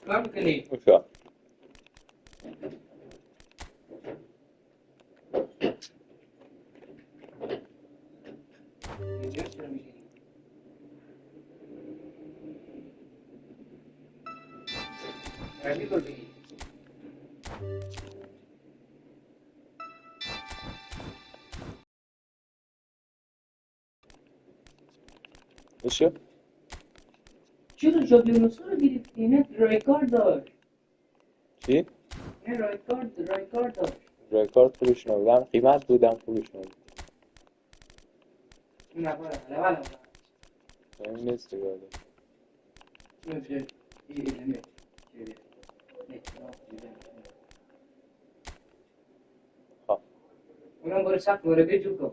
Company. میفهم. میشه؟ چرا جابی اونسو رو گرفتی؟ نه رایکار داشت. چی؟ نه رایکار داشت. رکارد پولش نبودم قیمت بودم پولش نبود نه بالا این نیست دیگه ها اونم برای سخت مربی جو کن.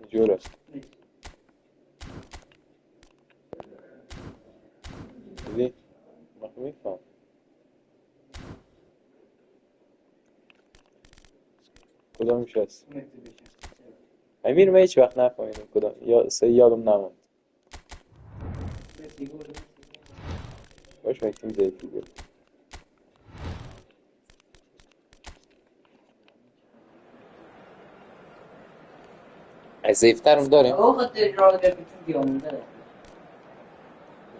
جور است دیدی؟ من میفهم کدامش هست؟ امیر من هیچ وقت نفهمیدم کدام یا سه یادم نموند باش وقتی زیفی بود از زیفترم داریم؟ آقا خاطر را در بچون بیامونده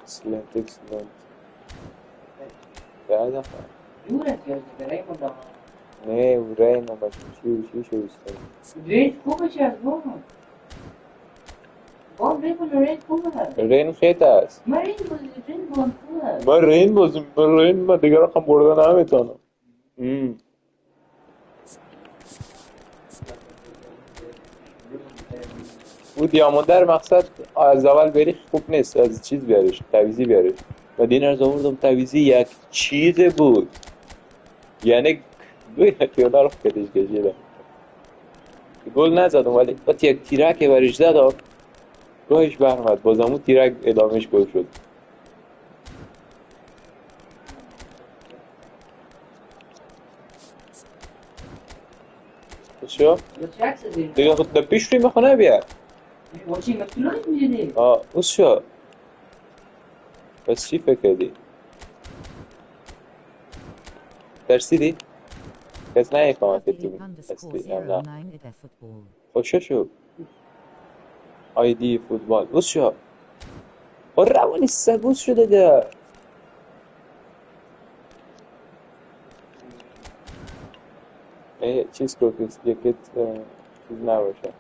اکسلنت بعد نفهم دور است یاد برای مدام نه برای نباشم چی شو استایی رید خوبش از بام رید خوب هست رین خیت است من رید بام خوب هست من رین بازم من رین من دیگه رقم بردن نمیتونم او دیاموندر مقصد از اول بری خوب نیست از چیز بیارش تعویزی بیارش و دین از آوردم تعویزی یک چیز بود یعنی دوی نتیانا رو کتش کشیدم گل نزدم ولی وقتی یک تیرک برش زدم راهش برمد بازم اون تیرک ادامهش گل شد چه؟ دیگه خود پیش روی میخونه بیا وچی مطلوب میدی اوز شو بس چی فکر کردی؟ ترسیدی؟ کس نمیفهمد که تو هستی هم نه خوشه شو آیدی فوتبال اوز شو روانی سگوز شده ده چیز که یکت چیز نباشه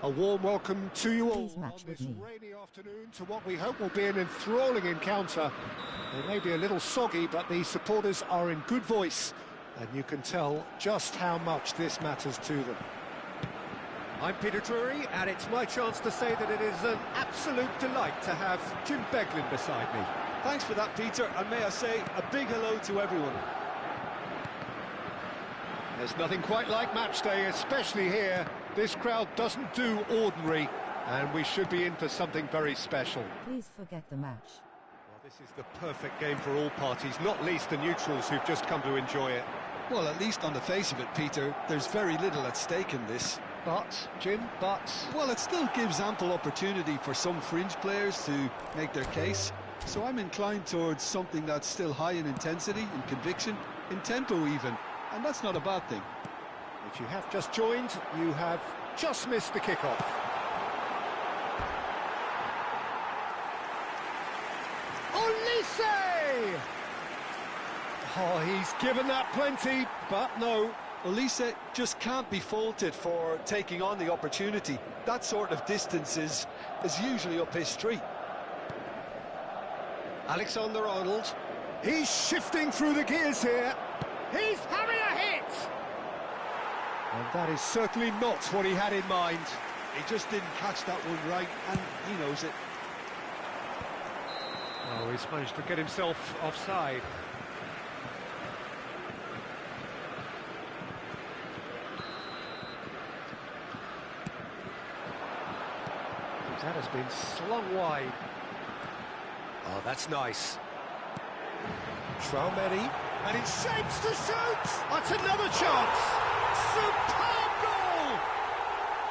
A warm welcome to you all on this rainy afternoon to what we hope will be an enthralling encounter. They may be a little soggy, but the supporters are in good voice, and you can tell just how much this matters to them. I'm Peter Drury, and it's my chance to say that it is an absolute delight to have Jim Beglin beside me. Thanks for that, Peter, and may I say a big hello to everyone. There's nothing quite like match day, especially here. This crowd doesn't do ordinary, and we should be in for something very special. Please forget the match. Well, this is the perfect game for all parties, not least the neutrals who've just come to enjoy it. Well, at least on the face of it, Peter, there's very little at stake in this. But, Jim, but... Well, it still gives ample opportunity for some fringe players to make their case. So I'm inclined towards something that's still high in intensity, in conviction, in tempo even. And that's not a bad thing. If you have just joined, you have just missed the kickoff. Olise! Oh, he's given that plenty, but no. Olise just can't be faulted for taking on the opportunity. That sort of distance is usually up his street. Alexander-Arnold. He's shifting through the gears here. He's having a hit! And that is certainly not what he had in mind. He just didn't catch that one right, and he knows it. Oh, he's managed to get himself offside. That has been slung wide. Oh, that's nice. Traumeri, and he shapes to shoot! That's another chance! Superb goal!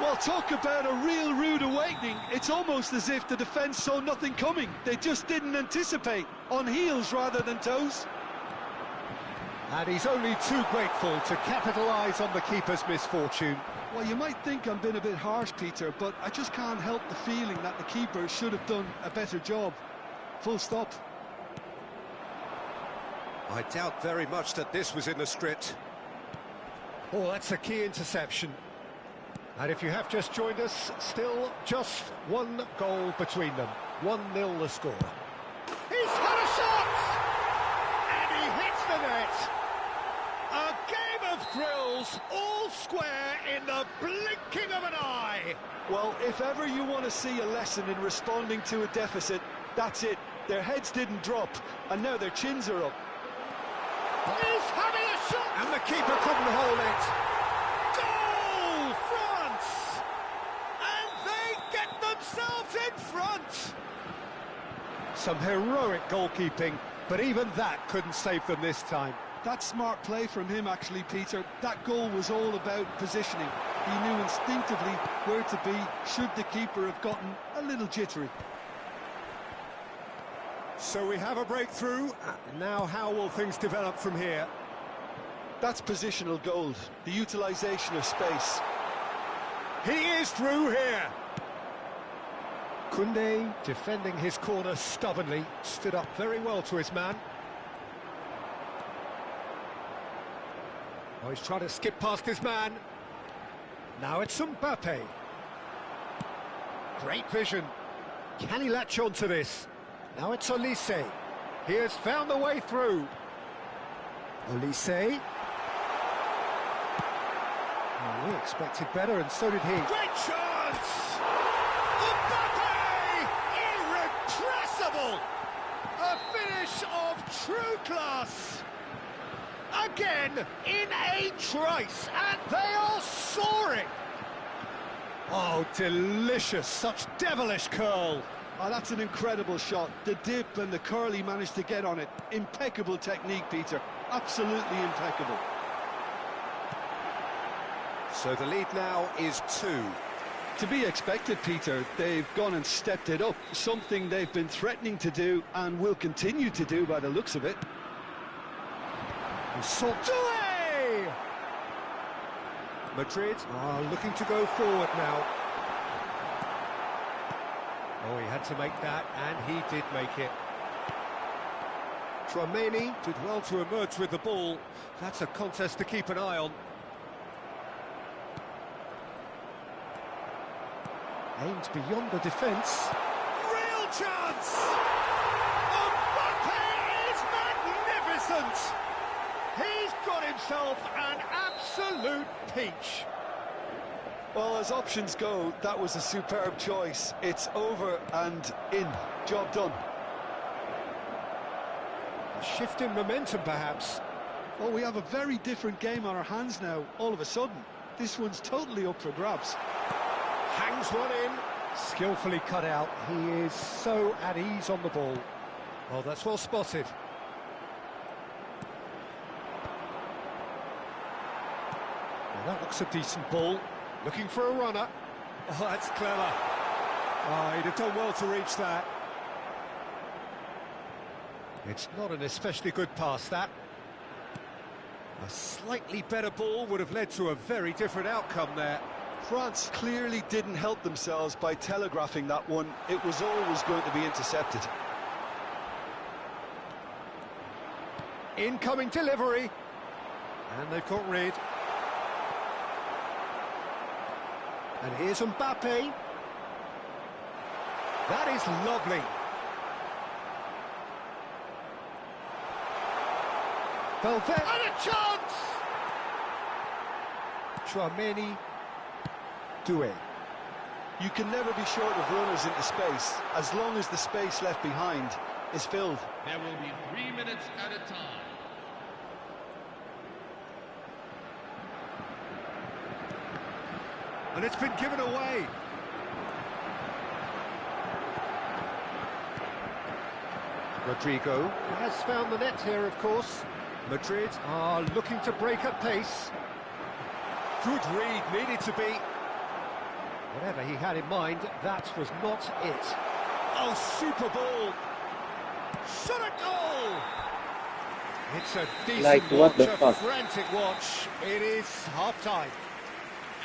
Well, talk about a real rude awakening. It's almost as if the defence saw nothing coming. They just didn't anticipate. On heels rather than toes. And he's only too grateful to capitalise on the keeper's misfortune. Well, you might think I'm being a bit harsh, Peter, but I just can't help the feeling that the keeper should have done a better job. Full stop. I doubt very much that this was in the script. Oh, that's a key interception. And if you have just joined us, still just one goal between them. 1-0 the score. He's had a shot! And he hits the net! A game of thrills, all square in the blinking of an eye! Well, if ever you want to see a lesson in responding to a deficit, that's it. Their heads didn't drop, and now their chins are up. He's having a shot! And the keeper couldn't hold it. Goal, France! And they get themselves in front! Some heroic goalkeeping, but even that couldn't save them this time. That's smart play from him, actually, Peter. That goal was all about positioning. He knew instinctively where to be should the keeper have gotten a little jittery. So we have a breakthrough. Now how will things develop from here? That's positional gold, the utilisation of space. He is through here. Koundé, defending his corner stubbornly, stood up very well to his man. Oh, he's trying to skip past his man. Now it's Mbappe. Great vision. Can he latch on to this? Now it's Olise. He has found the way through. Olise. Oh, we expected better, and so did he. Great chance! Mbappe! Irrepressible! A finish of true class! Again, in a trice, and they are soaring! Oh, delicious, such devilish curl! Oh, that's an incredible shot. The dip and the curl he managed to get on it. Impeccable technique, Peter. Absolutely impeccable. So the lead now is 2. To be expected, Peter. They've gone and stepped it up. Something they've been threatening to do and will continue to do by the looks of it. Doué! Madrid are looking to go forward now. Oh, he had to make that, and he did make it. Traumeri did well to emerge with the ball. That's a contest to keep an eye on. Aimed beyond the defence. Real chance! Mbappe is magnificent! He's got himself an absolute peach. Well, as options go, that was a superb choice. It's over and in. Job done. A shift in momentum, perhaps. Well, we have a very different game on our hands now, all of a sudden. This one's totally up for grabs. Hangs one in. Skillfully cut out. He is so at ease on the ball. Oh, that's well spotted. Well, that looks a decent ball. Looking for a runner. Oh, that's clever. Oh, he'd have done well to reach that. It's not an especially good pass, that. A slightly better ball would have led to a very different outcome there. France clearly didn't help themselves by telegraphing that one. It was always going to be intercepted. Incoming delivery. And they've got rid. And here's Mbappe. That is lovely. Velvet. And a chance! Traumeri. Doué. You can never be short of runners into space, as long as the space left behind is filled. There will be 3 minutes at a time. And it's been given away. Rodrigo has found the net here, of course. Madrid are looking to break at pace. Good read, needed to be. Whatever he had in mind, that was not it. Oh, super ball! Shot a goal! It's a decent Like, what watch, the a fuck? frantic watch. It is half-time.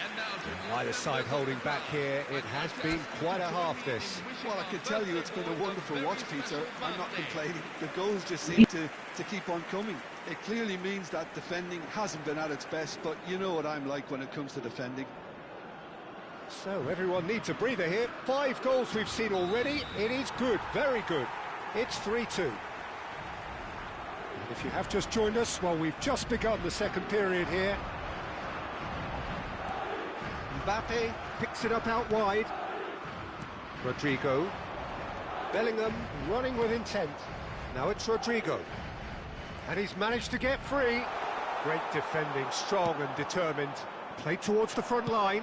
And now to Either side holding back here. It has been quite a half, this. Well, I can tell you it's been a wonderful watch, Peter. I'm not complaining. The goals just seem to keep on coming. It clearly means that defending hasn't been at its best, but you know what I'm like when it comes to defending. So everyone needs a breather here. 5 goals we've seen already. It is good, very good. It's 3-2. And if you have just joined us, well, we've just begun the second period here. Mbappe picks it up out wide. Rodrigo. Bellingham running with intent. Now it's Rodrigo. And he's managed to get free. Great defending, strong and determined. Played towards the front line.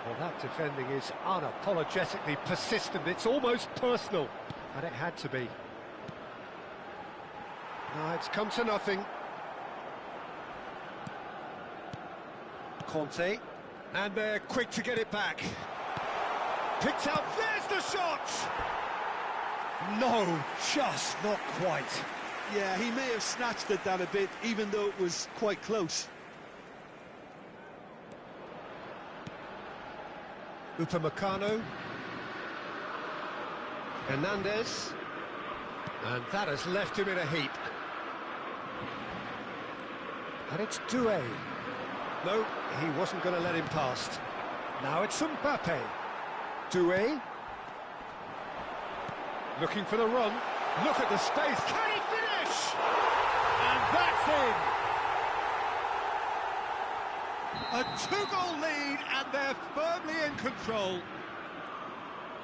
Well, that defending is unapologetically persistent. It's almost personal. And it had to be. Now it's come to nothing. Conte. And they're quick to get it back. Picked out, there's the shot! No, just not quite. Yeah, he may have snatched at that a bit, even though it was quite close. Upamecano. Hernandez. And that has left him in a heap. And it's Doué. No, he wasn't going to let him past. Now it's Mbappe. Doué. Looking for the run. Look at the space. Can he finish? And that's in. A 2-goal lead, and they're firmly in control.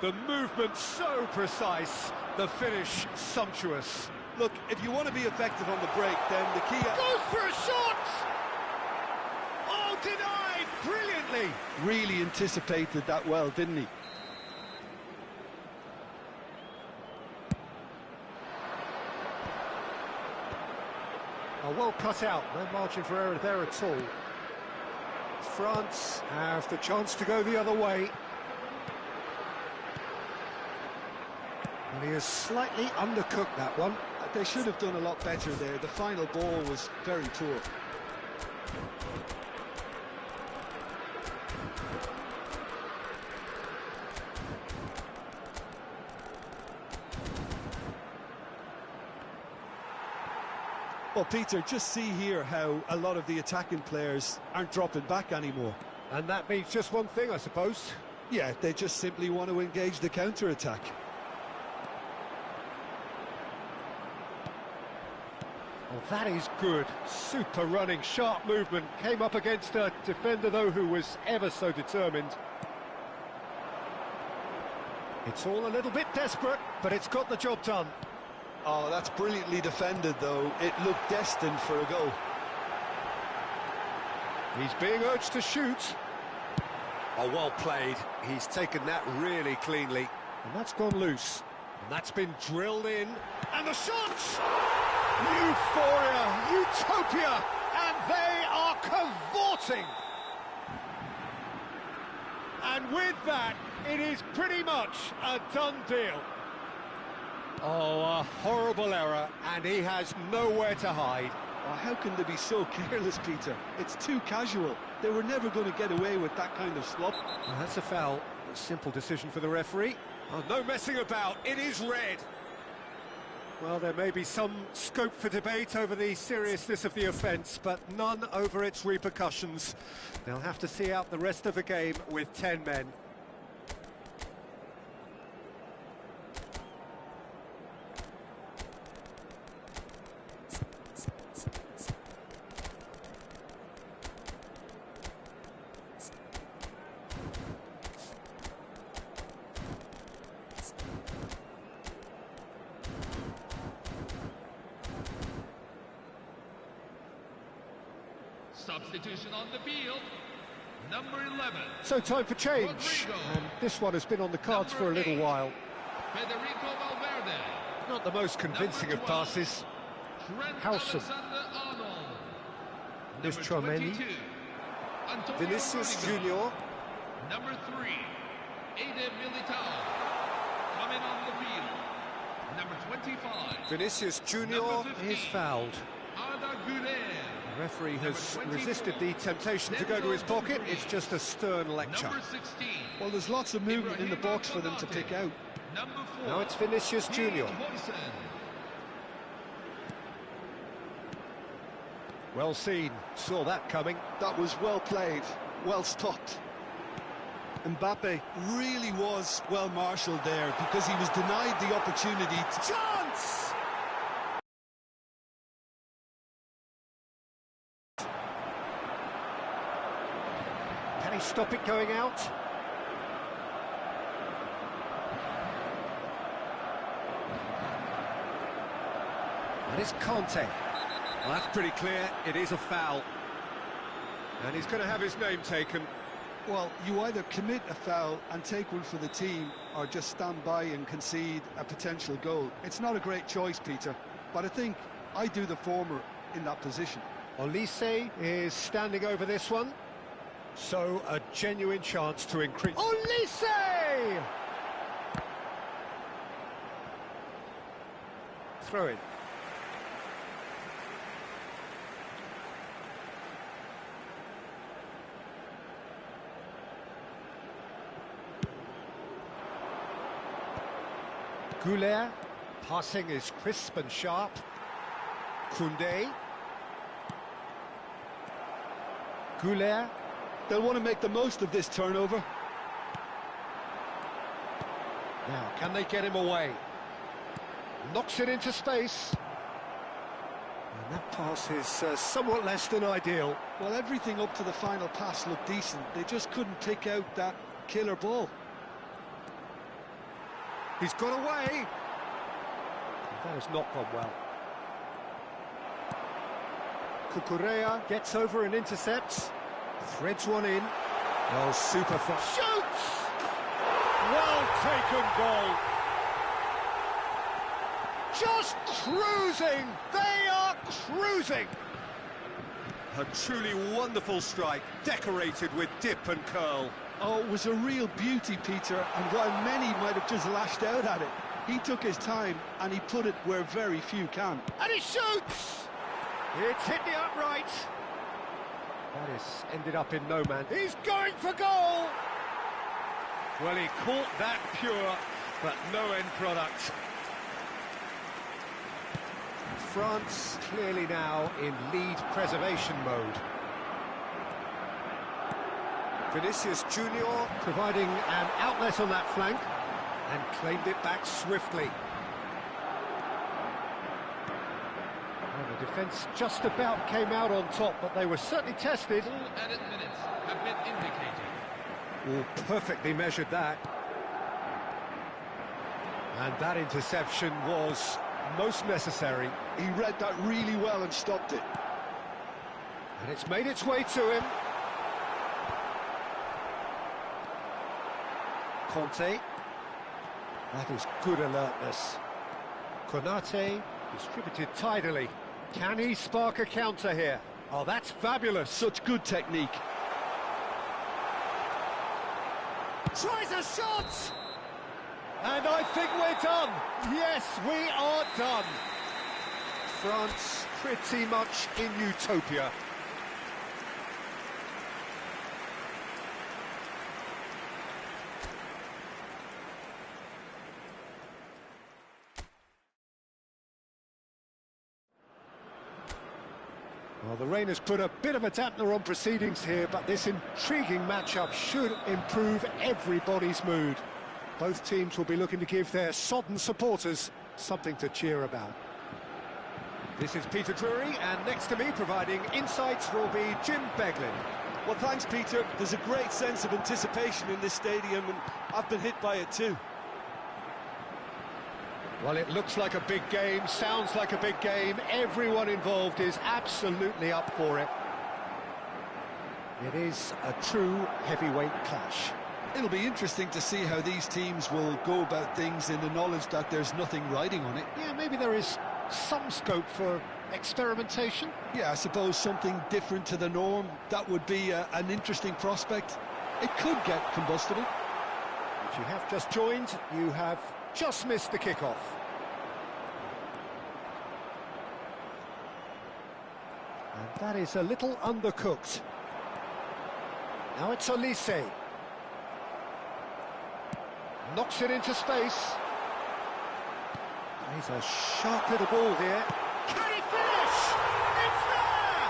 The movement so precise, the finish sumptuous. Look, if you want to be effective on the break, then the key... Goes for a shot! Oh, denied brilliantly! Really anticipated that well, didn't he? Oh, well cut out, no margin for error there at all. France have the chance to go the other way. And he has slightly undercooked that one. They should have done a lot better there. The final ball was very poor. Well, Peter, just see here how a lot of the attacking players aren't dropping back anymore. And that means just one thing, I suppose. Yeah, they just simply want to engage the counter-attack. Oh, that is good. Super running, sharp movement. Came up against a defender, though, who was ever so determined. It's all a little bit desperate, but it's got the job done. Oh, that's brilliantly defended, though. It looked destined for a goal. He's being urged to shoot. Oh, well played. He's taken that really cleanly. And that's gone loose. And that's been drilled in. And the shot! Euphoria, utopia, and they are cavorting. And with that, it is pretty much a done deal. Oh, a horrible error, and he has nowhere to hide. Oh, how can they be so careless, Peter? It's too casual. They were never going to get away with that kind of slop. Well, that's a foul. A simple decision for the referee. Oh, no messing about. It is red. Well, there may be some scope for debate over the seriousness of the offence, but none over its repercussions. They'll have to see out the rest of the game with 10 men. Substitution on the field. Number 11. So time for change. Rodrigo. And this one has been on the cards for a little while. Federico Valverde. Not the most convincing of passes. Howson. There's Chouameni. Vinicius Junior. Number 3, Eden Militao. Coming on the field. Number 25. Vinicius Junior is fouled. Arda Güler. The referee has resisted the temptation to go to his pocket. It's just a stern lecture. Number 16. Well, there's lots of movement in the box for them to pick out. Number 4. Now it's Vinicius Junior. Well seen, saw that coming. That was well played, well stopped. Mbappe really was well marshalled there because he was denied the opportunity to... Chance! Can he stop it going out? And it's Conte. Well, that's pretty clear, it is a foul. And he's going to have his name taken. Well, you either commit a foul and take one for the team, or just stand by and concede a potential goal. It's not a great choice, Peter, but I think I do the former in that position. Olise is standing over this one. So, a genuine chance to increase... Olise! Throw in. Güler, passing is crisp and sharp. Koundé. Güler. They'll want to make the most of this turnover. Now, can they get him away? Knocks it into space. And that pass is somewhat less than ideal. Well, everything up to the final pass looked decent. They just couldn't pick out that killer ball. He's got away. That has not gone well. Cucurella gets over and intercepts. Threads one in. Oh, super fast. Shoots! Well taken goal. Just cruising. They are cruising. A truly wonderful strike, decorated with dip and curl. Oh, it was a real beauty, Peter, and while many might have just lashed out at it, he took his time and he put it where very few can. And he shoots! It's hit the upright. That is ended up in no man. He's going for goal! Well, he caught that pure, but no end product. France clearly now in lead preservation mode. Vinicius Junior providing an outlet on that flank and claimed it back swiftly. Well, the defence just about came out on top, but they were certainly tested. Full added minutes have been indicated. Oh, perfectly measured that. And that interception was most necessary. He read that really well and stopped it. And it's made its way to him. Conte. That is good alertness. Konate distributed tidily. Can he spark a counter here? Oh, that's fabulous. Such good technique. Tries a shot! And I think we're done. Yes, we are done. France pretty much in utopia. Well, the rain has put a bit of a dampener on proceedings here, but this intriguing matchup should improve everybody's mood. Both teams will be looking to give their sodden supporters something to cheer about. This is Peter Drury, and next to me providing insights will be Jim Beglin. Well, thanks, Peter. There's a great sense of anticipation in this stadium, and I've been hit by it too. Well, it looks like a big game, sounds like a big game. Everyone involved is absolutely up for it. It is a true heavyweight clash. It'll be interesting to see how these teams will go about things in the knowledge that there's nothing riding on it. Yeah, maybe there is some scope for experimentation. Yeah, I suppose something different to the norm. That would be an interesting prospect. It could get combustible. If you have just joined, you have just missed the kickoff. And that is a little undercooked. Now it's Olise. Knocks it into space. He's a sharp little ball here. Can he finish? It's there!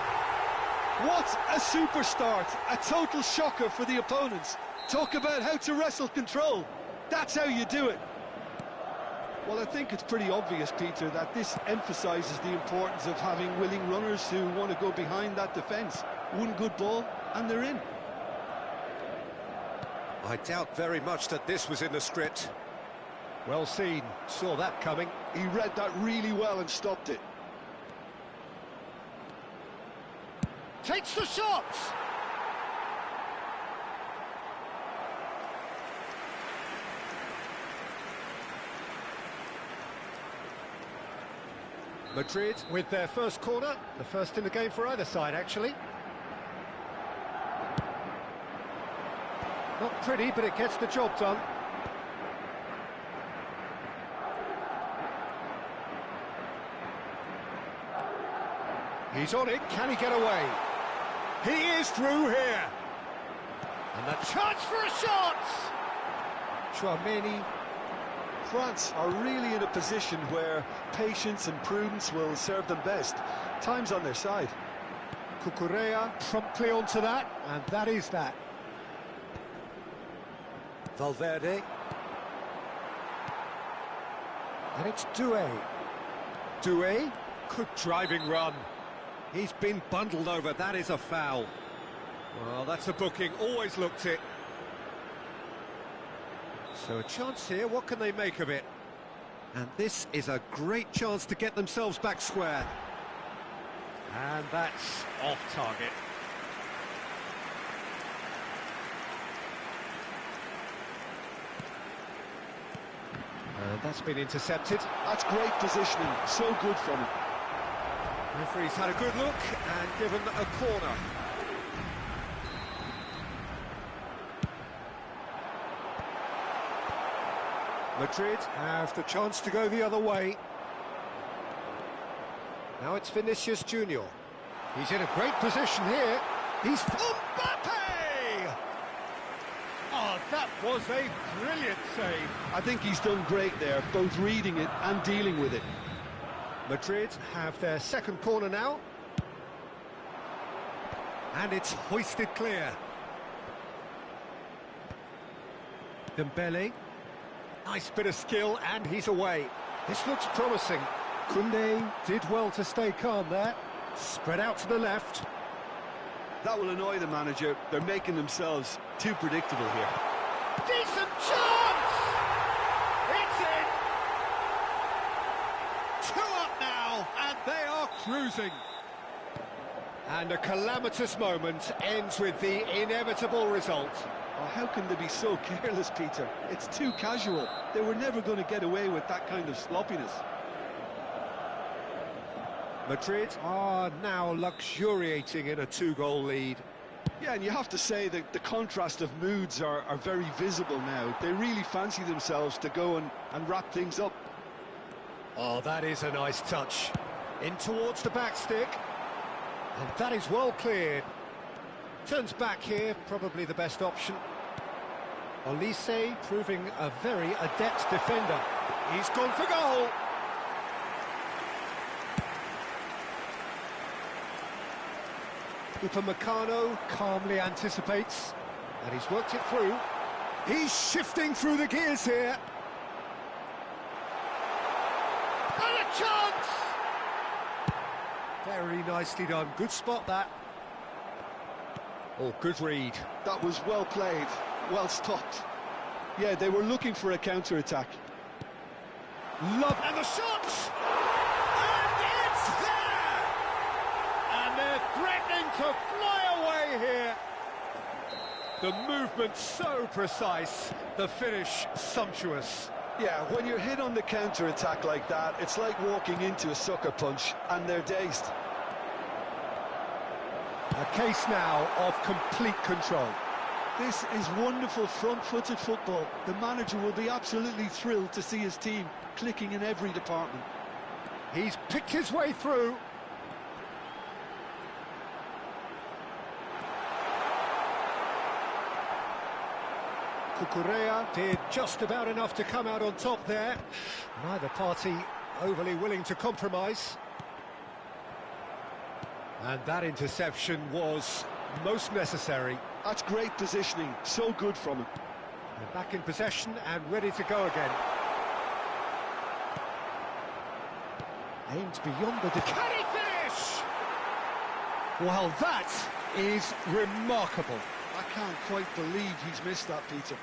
What a super start! A total shocker for the opponents. Talk about how to wrestle control. That's how you do it. Well, I think it's pretty obvious, Peter, that this emphasises the importance of having willing runners who want to go behind that defence. One good ball, and they're in. I doubt very much that this was in the script. Well seen, saw that coming. He read that really well and stopped it. Takes the shot! Madrid with their first corner, the first in the game for either side, actually. Not pretty, but it gets the job done. He's on it, can he get away? He is through here! And the chance for a shot! Chouameni. France are really in a position where patience and prudence will serve them best. Time's on their side. Cucurella promptly onto that, and that is that. Valverde. And it's Doué. Doué, good driving run. He's been bundled over, that is a foul. Well, that's a booking, always looked it. So a chance here, what can they make of it? And this is a great chance to get themselves back square. And that's off target. And that's been intercepted. That's great positioning, so good from him. Referee's had a good look and given a corner. Madrid have the chance to go the other way. Now it's Vinicius Junior. He's in a great position here. He's Mbappe! Oh, that was a brilliant save. I think he's done great there, both reading it and dealing with it. Madrid have their second corner now. And it's hoisted clear. Dembele. Nice bit of skill, and he's away. This looks promising. Koundé did well to stay calm there. Spread out to the left. That will annoy the manager. They're making themselves too predictable here. Decent chance! It's in! 2 up now, and they are cruising. And a calamitous moment ends with the inevitable result. Oh, how can they be so careless, Peter? It's too casual. They were never going to get away with that kind of sloppiness. Madrid are now luxuriating in a 2-goal lead. Yeah, and you have to say that the contrast of moods are very visible now. They really fancy themselves to go and wrap things up. Oh, that is a nice touch. In towards the back stick. And that is well cleared. Turns back here, probably the best option. Olise proving a very adept defender. He's gone for goal. Upamecano calmly anticipates, and he's worked it through. He's shifting through the gears here. And a chance! Very nicely done. Good spot, that. Oh, good read. That was well played, well stopped. Yeah, they were looking for a counter-attack. Love, and the shot! And it's there! And they're threatening to fly away here. The movement so precise, the finish sumptuous. Yeah, when you're hit on the counter-attack like that, it's like walking into a sucker punch, and they're dazed. A case now of complete control. This is wonderful front-footed football. The manager will be absolutely thrilled to see his team clicking in every department. He's picked his way through. Cucurella did just about enough to come out on top there. Neither party overly willing to compromise. And that interception was most necessary. That's great positioning, so good from him. They're back in possession and ready to go again. Aimed beyond the defence. Can he finish? Well, that is remarkable. I can't quite believe he's missed that, Peter.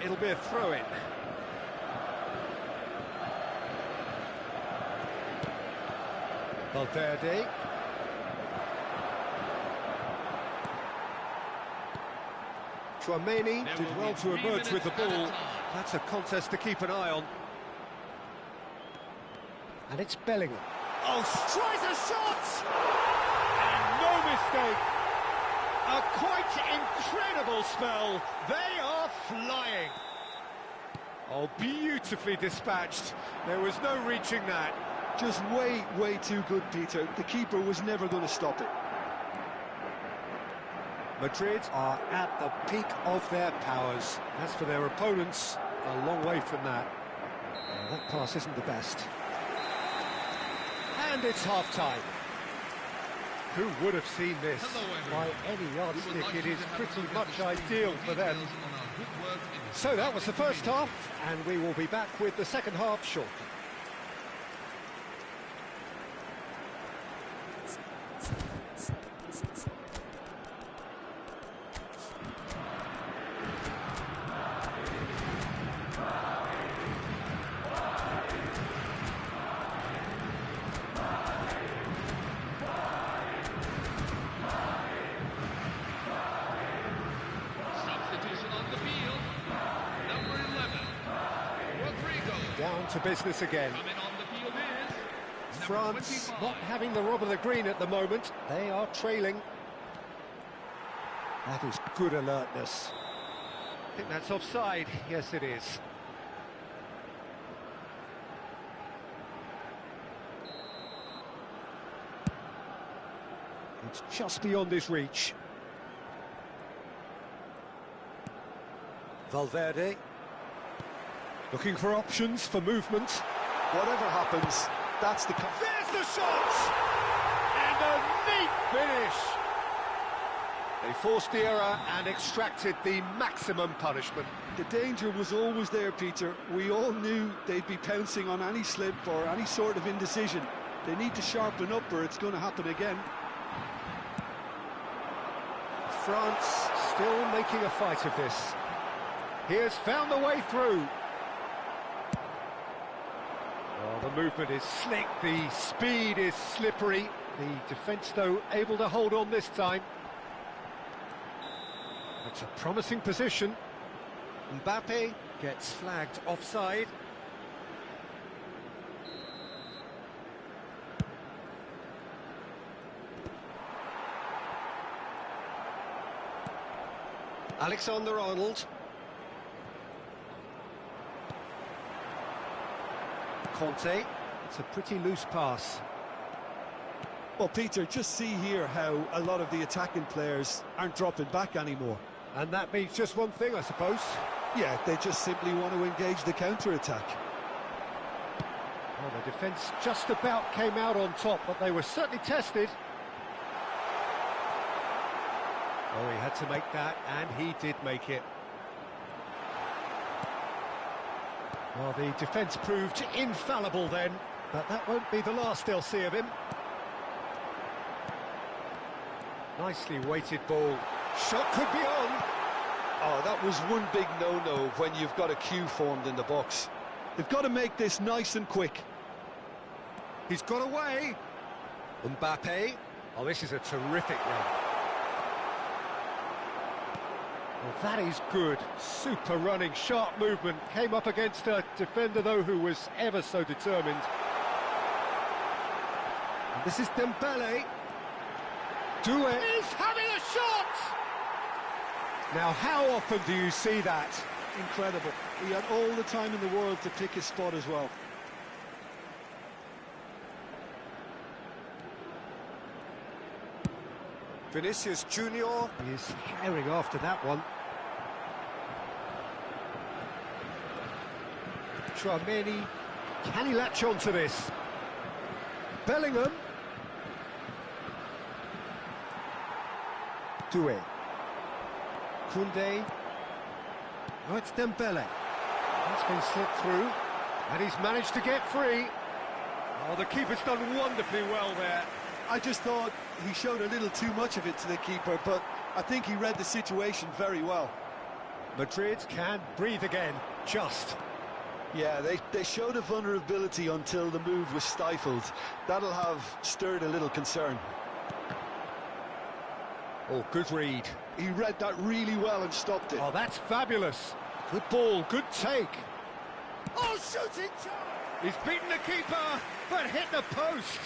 It'll be a throw-in. Valverde. Chouameni did well to emerge with the ball. That's a contest to keep an eye on. And it's Bellingham. Oh, tries a shot! And no mistake. A quite incredible spell. They are flying. Oh, beautifully dispatched. There was no reaching that. Just way too good, Peter. The keeper was never going to stop it. Madrid are at the peak of their powers. As for their opponents, a long way from that. That pass isn't the best. And it's half-time. Who would have seen this? By any yardstick, it is pretty much ideal for them. So that was the first half, and we will be back with the second half shortly. Down to business again. France not having the rob of the green at the moment. They are trailing. That is good alertness. I think that's offside. Yes, it is. It's just beyond his reach. Valverde. Looking for options for movement. Whatever happens, that's the... There's the shot! And a neat finish! They forced the error and extracted the maximum punishment. The danger was always there, Peter. We all knew they'd be pouncing on any slip or any sort of indecision. They need to sharpen up or it's going to happen again. France still making a fight of this. He has found the way through. Well, the movement is slick, the speed is slippery. The defence, though, able to hold on this time. That's a promising position. Mbappe gets flagged offside. Alexander-Arnold. Conte. It's a pretty loose pass. Well, Peter, just see here how a lot of the attacking players aren't dropping back anymore. And that means just one thing, I suppose. Yeah, they just simply want to engage the counter-attack. Well, the defence just about came out on top, but they were certainly tested. Oh, he had to make that, and he did make it. Well, the defence proved infallible then, but that won't be the last they'll see of him. Nicely weighted ball. Shot could be on. Oh, that was one big no-no when you've got a queue formed in the box. They've got to make this nice and quick. He's got away. Mbappe. Oh, this is a terrific run. Well, that is good. Super running, sharp movement. Came up against a defender, though, who was ever so determined. And this is Dembele. Doué. He's having a shot! Now, how often do you see that? Incredible. He had all the time in the world to pick his spot as well. Vinicius Junior is herring after that one. Tchouaméni, can he latch on to this? Bellingham. Doué. Koundé. Oh, it's Dembele. He's been slipped through, and he's managed to get free. Oh, the keeper's done wonderfully well there. I just thought he showed a little too much of it to the keeper, but I think he read the situation very well. Madrid can breathe again, just. Yeah, they showed a vulnerability until the move was stifled. That'll have stirred a little concern. Oh, good read. He read that really well and stopped it. Oh, that's fabulous. Good ball, good take. Oh, shooting chance! He's beaten the keeper, but hit the post.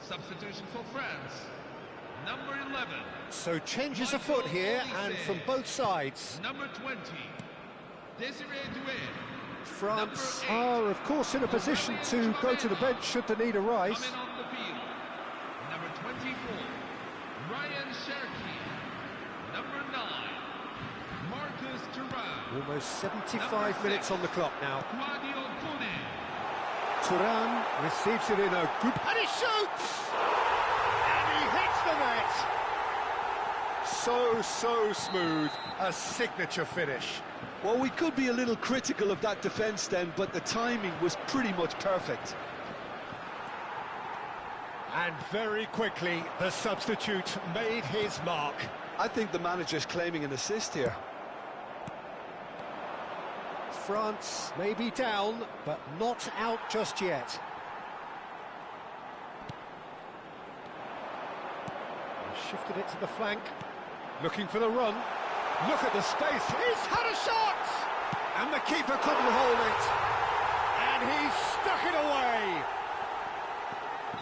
Substitution for France, number 11. So changes afoot here, and from both sides. Number 20, Desiree Doué. France are, of course, in a position to go to the bench should the need arise. Coming on the field, number 24, Ryan Cherki. Number 9, Marcus Thuram. Almost 75 minutes on the clock now. Claudio Cune. Thuram receives it in a good... And he shoots! And he hits the net! So smooth. A signature finish. Well, we could be a little critical of that defence then, but the timing was pretty much perfect. And very quickly, the substitute made his mark. I think the manager's claiming an assist here. France may be down, but not out just yet. Shifted it to the flank, looking for the run. Look at the space, he's had a shot! And the keeper couldn't hold it. And he's stuck it away.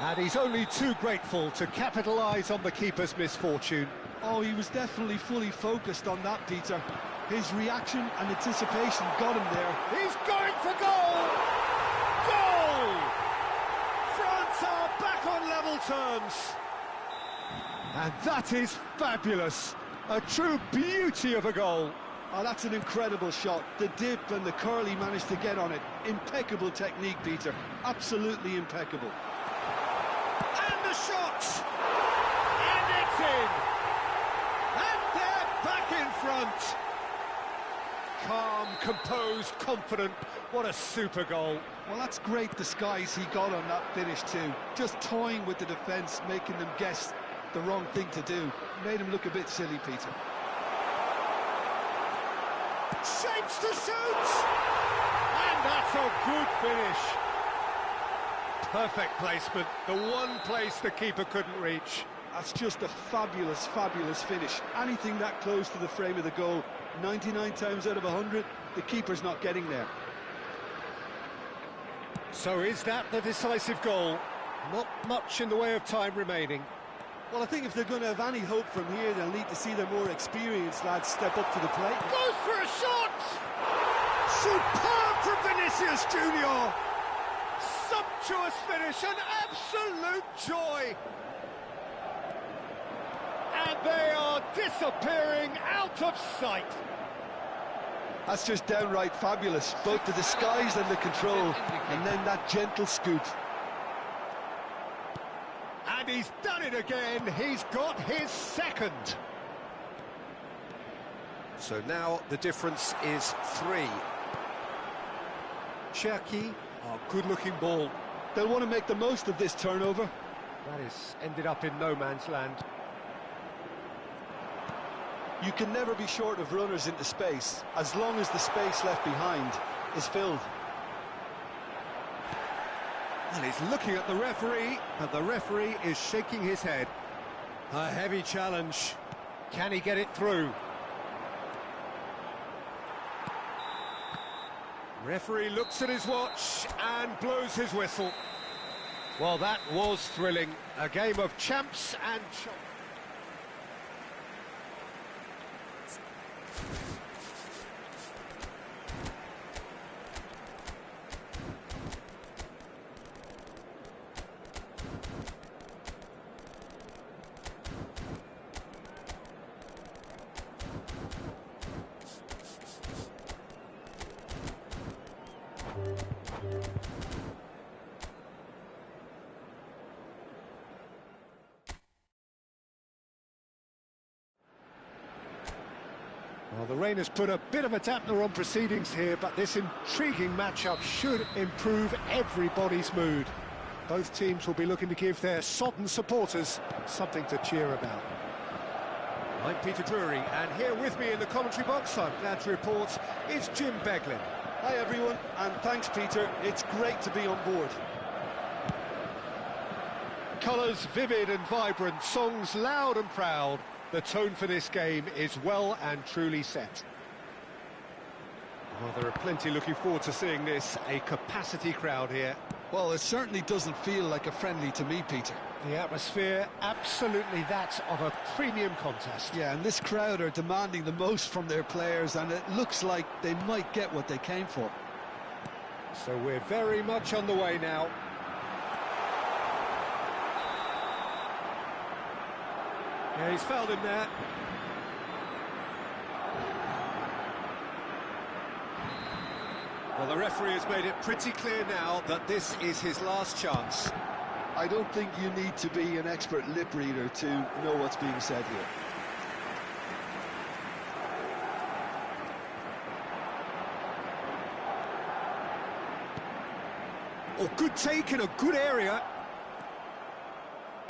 And he's only too grateful to capitalise on the keeper's misfortune. Oh, he was definitely fully focused on that, Peter. His reaction and anticipation got him there. He's going for goal! Goal! France are back on level terms. And that is fabulous. A true beauty of a goal. Oh, that's an incredible shot. The dip and the curl he managed to get on it. Impeccable technique, Peter. Absolutely impeccable. And the shot! And it's in! And they're back in front! Calm, composed, confident. What a super goal. Well, that's great disguise he got on that finish too. Just toying with the defence, making them guess the wrong thing to do. Made him look a bit silly, Peter. Shapes to shoot! And that's a good finish. Perfect placement. The one place the keeper couldn't reach. That's just a fabulous, fabulous finish. Anything that close to the frame of the goal, 99 times out of 100, the keeper's not getting there. So is that the decisive goal? Not much in the way of time remaining. Well, I think if they're going to have any hope from here, they'll need to see their more experienced lads step up to the plate. Goes for a shot! Superb from Vinicius Junior! Sumptuous finish, an absolute joy! And they are disappearing out of sight. That's just downright fabulous, both the disguise and the control, and then that gentle scoop. And he's done it again, he's got his second. So now the difference is 3. Cherki, a good-looking ball. They'll want to make the most of this turnover. That is ended up in no man's land. You can never be short of runners into space, as long as the space left behind is filled. And he's looking at the referee, and the referee is shaking his head. A heavy challenge. Can he get it through? Referee looks at his watch and blows his whistle. Well, that was thrilling. A game of champs and chumps. Well, the rain has put a bit of a dampener on proceedings here, but this intriguing matchup should improve everybody's mood. Both teams will be looking to give their sodden supporters something to cheer about. I'm Peter Drury, and here with me in the commentary box, I'm glad to report, is Jim Beglin. Hi everyone, and thanks Peter, it's great to be on board. Colours vivid and vibrant, songs loud and proud. The tone for this game is well and truly set. Well, there are plenty looking forward to seeing this, a capacity crowd here. Well, it certainly doesn't feel like a friendly to me, Peter. The atmosphere, absolutely that of a premium contest. Yeah, and this crowd are demanding the most from their players, and it looks like they might get what they came for. So we're very much on the way now. Yeah, he's fouled him there. Well, the referee has made it pretty clear now that this is his last chance. I don't think you need to be an expert lip reader to know what's being said here. Oh, good take in a good area.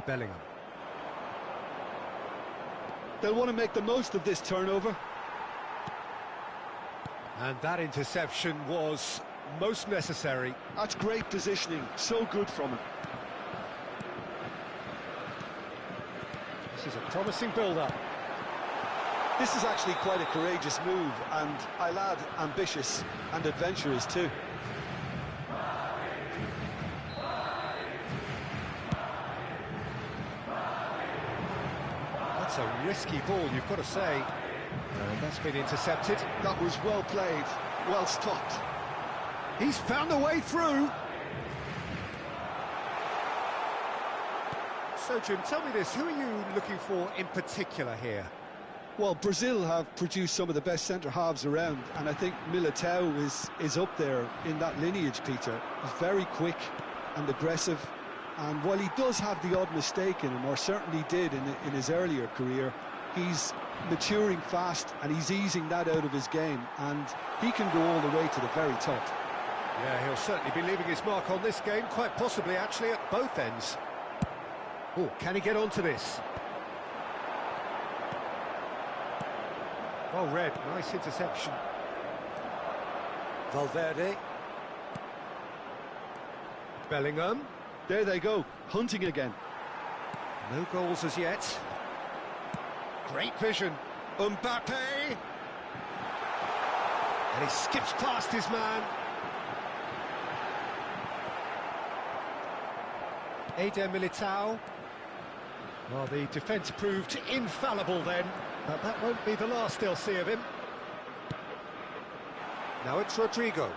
Bellingham. They'll want to make the most of this turnover. And that interception was most necessary. That's great positioning, so good from him. This is a promising build-up. This is actually quite a courageous move, and I'll add ambitious and adventurous too. That's a risky ball, you've got to say. And that's been intercepted. That was well played, well stopped. He's found a way through. So, Jim, tell me this, who are you looking for in particular here? Well, Brazil have produced some of the best centre-halves around, and I think Militao is up there in that lineage, Peter. He's very quick and aggressive, and while he does have the odd mistake in him, or certainly did in his earlier career, he's maturing fast and he's easing that out of his game, and he can go all the way to the very top. Yeah, he'll certainly be leaving his mark on this game, quite possibly actually at both ends. Oh, can he get onto this? Well read, nice interception. Valverde. Bellingham. There they go, hunting again. No goals as yet. Great vision. Mbappe. And he skips past his man. Eder Militao. Well, the defence proved infallible then, but that won't be the last they'll see of him. Now it's Rodrigo.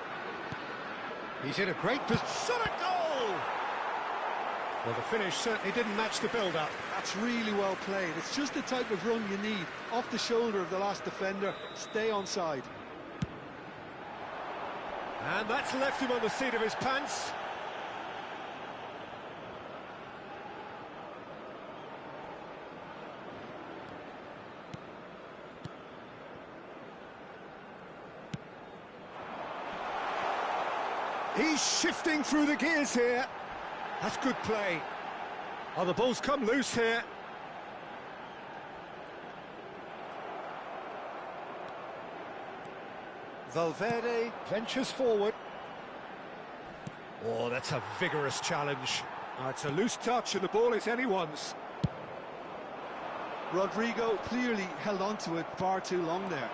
He's in a great position. Shot at goal! Well, the finish certainly didn't match the build-up. That's really well played. It's just the type of run you need. Off the shoulder of the last defender, stay onside. And that's left him on the seat of his pants. He's shifting through the gears here. That's good play. Oh, the ball's come loose here. Valverde ventures forward. Oh, that's a vigorous challenge. It's a loose touch and the ball is anyone's. Rodrigo clearly held on to it far too long there.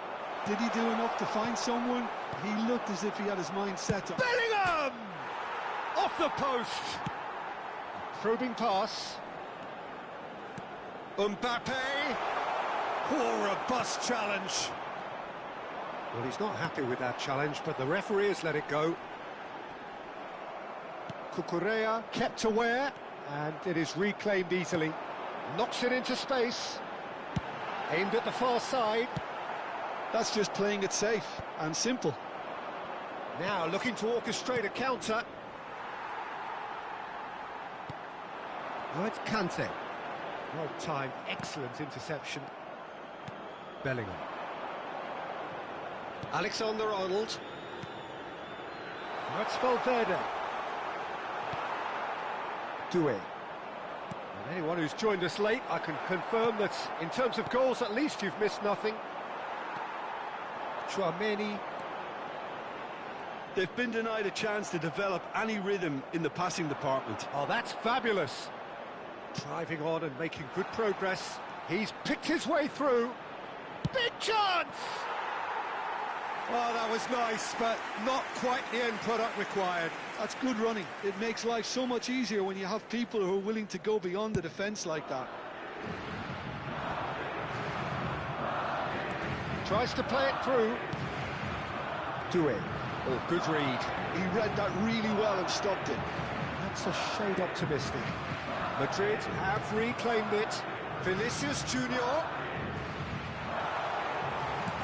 Did he do enough to find someone? He looked as if he had his mind set on. Bellingham! Off the post. Probing pass. Mbappe. Oh, robust challenge. Well, he's not happy with that challenge, but the referee has let it go. Cucurella kept aware, and it is reclaimed easily. Knocks it into space. Aimed at the far side. That's just playing it safe and simple. Now looking to orchestrate a counter. Oh, it's Kante. Well timed, excellent interception. Bellingham. Alexander-Arnold. That's Valverde. Doué. And anyone who's joined us late, I can confirm that in terms of goals, at least you've missed nothing. Chouameni. They've been denied a chance to develop any rhythm in the passing department. Oh, that's fabulous. Driving on and making good progress. He's picked his way through. Big chance! Oh, that was nice, but not quite the end product required. That's good running. It makes life so much easier when you have people who are willing to go beyond the defence like that. Tries to play it through. Doué. Oh, good read. He read that really well and stopped it. That's a shade optimistic. Madrid have reclaimed it. Vinicius Junior.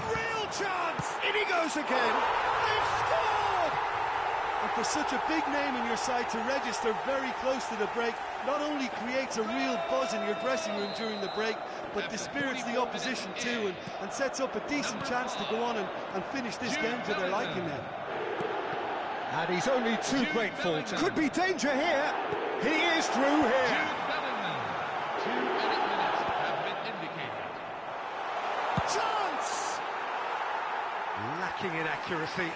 Real chance! In he goes again. They've scored! And for such a big name in your side to register very close to the break, not only creates a real buzz in your dressing room during the break, but dispirits the opposition too, and sets up a decent chance to go on and finish this game to their liking then. And he's only too grateful. Could be danger here. He is through here. 2 minutes have been indicated. Chance! Lacking in accuracy.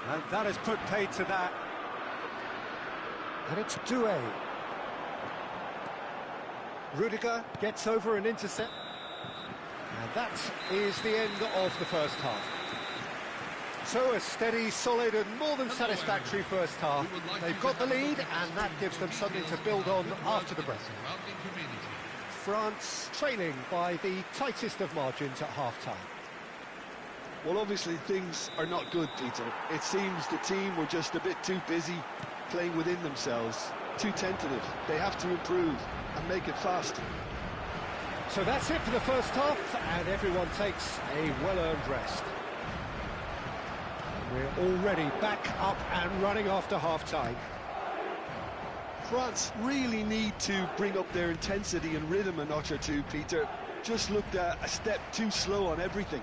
And that has put paid to that. And it's Doué. Rudiger gets over an intercept. And that is the end of the first half. So a steady, solid and more than satisfactory first half. They've got the lead and that gives them something to build on after the break. France trailing by the tightest of margins at half-time. Well, obviously things are not good, Peter. It seems the team were just a bit too busy playing within themselves, too tentative. They have to improve and make it fast. So that's it for the first half, and everyone takes a well-earned rest. We're already back up and running after half-time. France really need to bring up their intensity and rhythm a notch or two, Peter. Just looked a step too slow on everything.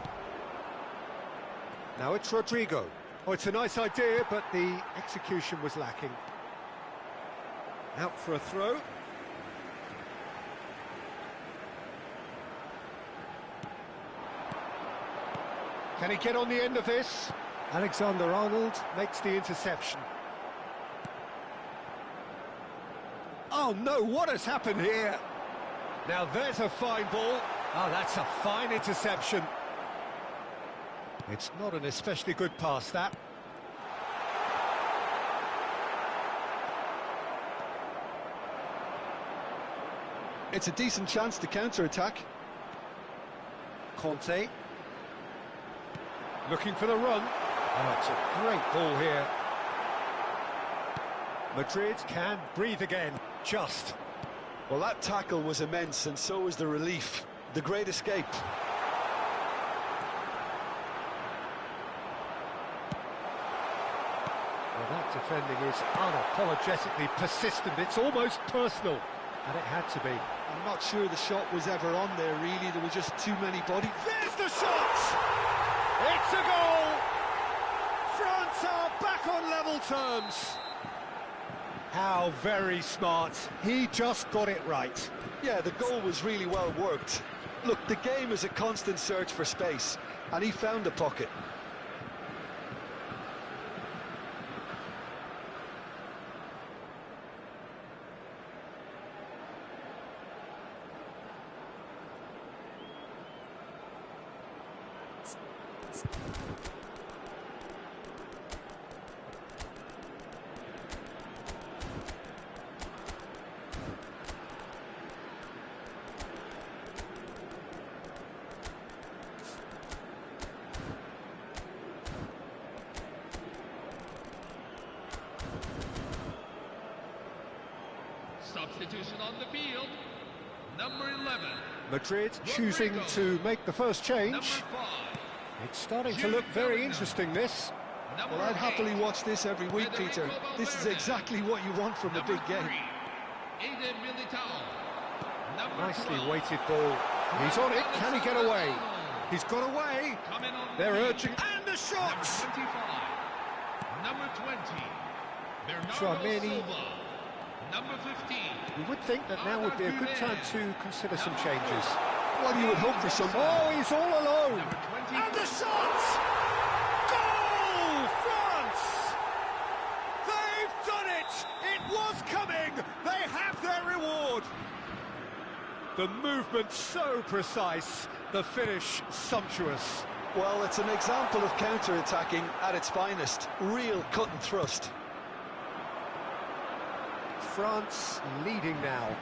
Now it's Rodrigo. Oh, it's a nice idea, but the execution was lacking. Out for a throw. Can he get on the end of this? Alexander-Arnold makes the interception. Oh no, what has happened here? Now there's a fine ball. Oh, that's a fine interception. It's not an especially good pass, that. It's a decent chance to counter-attack. Conte. Looking for the run. Oh, it's a great ball here. Madrid can breathe again. Just. Well, that tackle was immense, and so was the relief. The great escape. Well, that defending is unapologetically persistent. It's almost personal. And it had to be. I'm not sure the shot was ever on there, really. There were just too many bodies. There's the shot! It's a goal! France are back on level terms. How very smart. He just got it right. Yeah, the goal was really well worked. Look, the game is a constant search for space, and he found the pocket. Substitution on the field. Number 11. Madrid choosing to make the first change. Number 5. It's starting to look very interesting, this. Number Well, I'd 8. happily watch this every week, Peter. This is exactly what you want from a Number big game. 3. Eden Militao. Number Nicely 12. weighted ball. He's on it. Can he get away? He's got away. Coming on the They're field. urging. And the shot! Number 25. Number 20. Bernardo Tchouaméni. Silva. Number 15. You would think that now would be a good time to consider some changes. Well, you would hope for some... Oh, he's all alone. Number 20. And the shot! Goal! France! They've done it! It was coming! They have their reward! The movement so precise, the finish sumptuous. Well, it's an example of counter-attacking at its finest. Real cut and thrust. France leading now.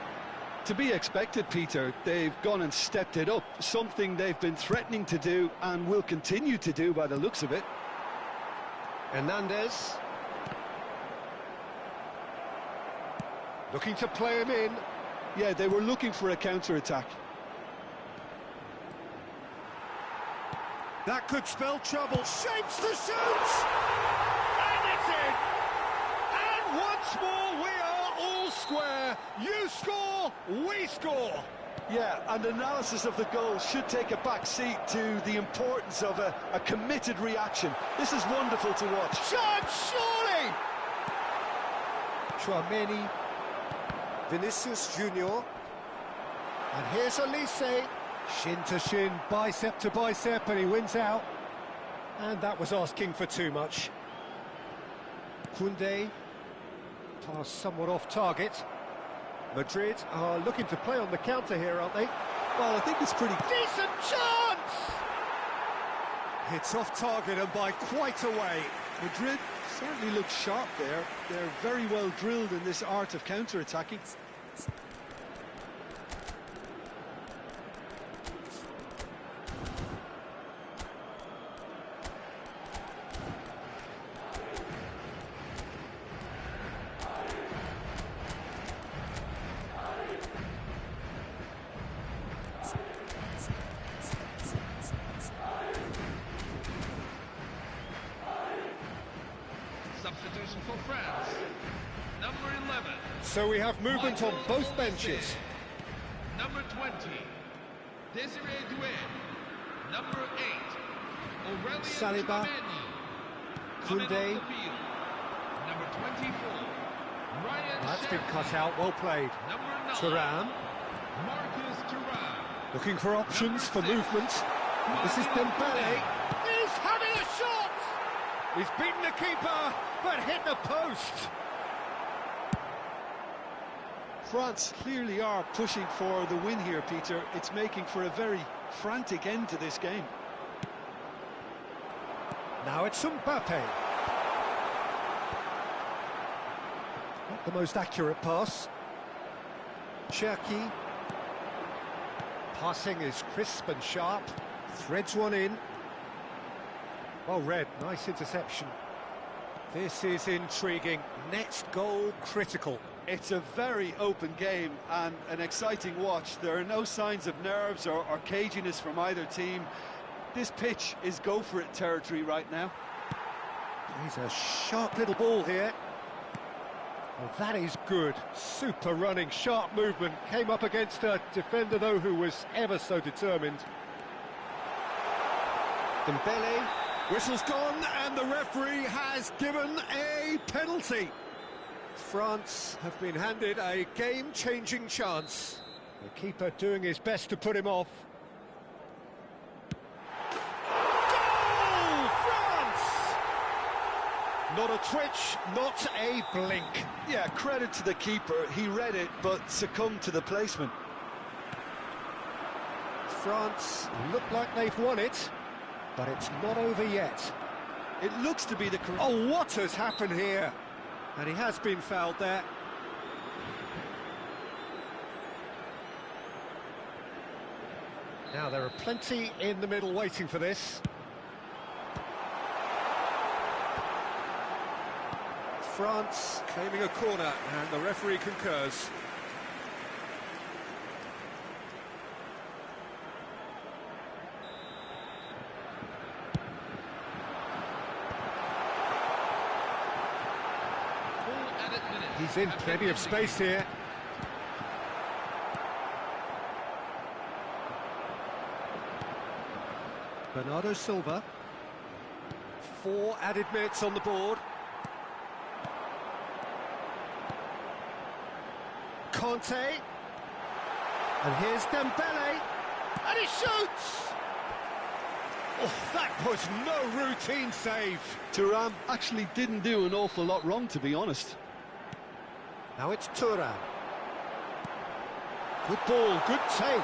To be expected, Peter. They've gone and stepped it up. Something they've been threatening to do and will continue to do by the looks of it. Hernandez. Looking to play him in. Yeah, they were looking for a counter-attack. That could spell trouble. Shapes the shoot! And it's in! And once more we are all square. You score, we score. Yeah, and analysis of the goal should take a back seat to the importance of a committed reaction. This is wonderful to watch. Shot, surely! Tchouaméni. Vinicius Junior. And here's Elise. Shin to shin, bicep to bicep, and he wins out. And that was asking for too much. Koundé. Pass somewhat off target. Madrid are looking to play on the counter here, aren't they? Well, I think it's pretty... Decent chance! It's off target and by quite a way. Madrid certainly look sharp there. They're very well drilled in this art of counter-attacking. Substitution for France. Number 11. So we have movement on both benches. Number 20. Desiree Doué. Number 8. Aurelien Saliba. Tchouaméni. Koundé. Coming off the field. Number 24. Ryan That's been Cherki. cut out, well played. Number 9. Thuram. Marcus Thuram. Looking for options for movement. This is Dembele. He's having a shot! He's beaten the keeper, but hit the post. France clearly are pushing for the win here, Peter. It's making for a very frantic end to this game. Now it's Mbappe. Not the most accurate pass. Cherki. Passing is crisp and sharp. Threads one in. Well read, nice interception. This is intriguing. Next goal critical. It's a very open game and an exciting watch. There are no signs of nerves or caginess from either team. This pitch is go-for-it territory right now. He's a sharp little ball here. Well, that is good. Super running, sharp movement. Came up against a defender, though, who was ever so determined. Dembele. Whistle's gone, and the referee has given a penalty. France have been handed a game-changing chance. The keeper doing his best to put him off. Goal, France! Not a twitch, not a blink. Yeah, credit to the keeper. He read it, but succumbed to the placement. France look like they've won it, but it's not over yet. It looks to be the correct... Oh, what has happened here? And he has been fouled there. Now, there are plenty in the middle waiting for this. France claiming a corner, and the referee concurs. He's in plenty of space here. Bernardo Silva. 4 added minutes on the board. Conte. And here's Dembele. And he shoots! Oh, that was no routine save. Thuram actually didn't do an awful lot wrong, to be honest. Now it's Thuram. Good ball, good take.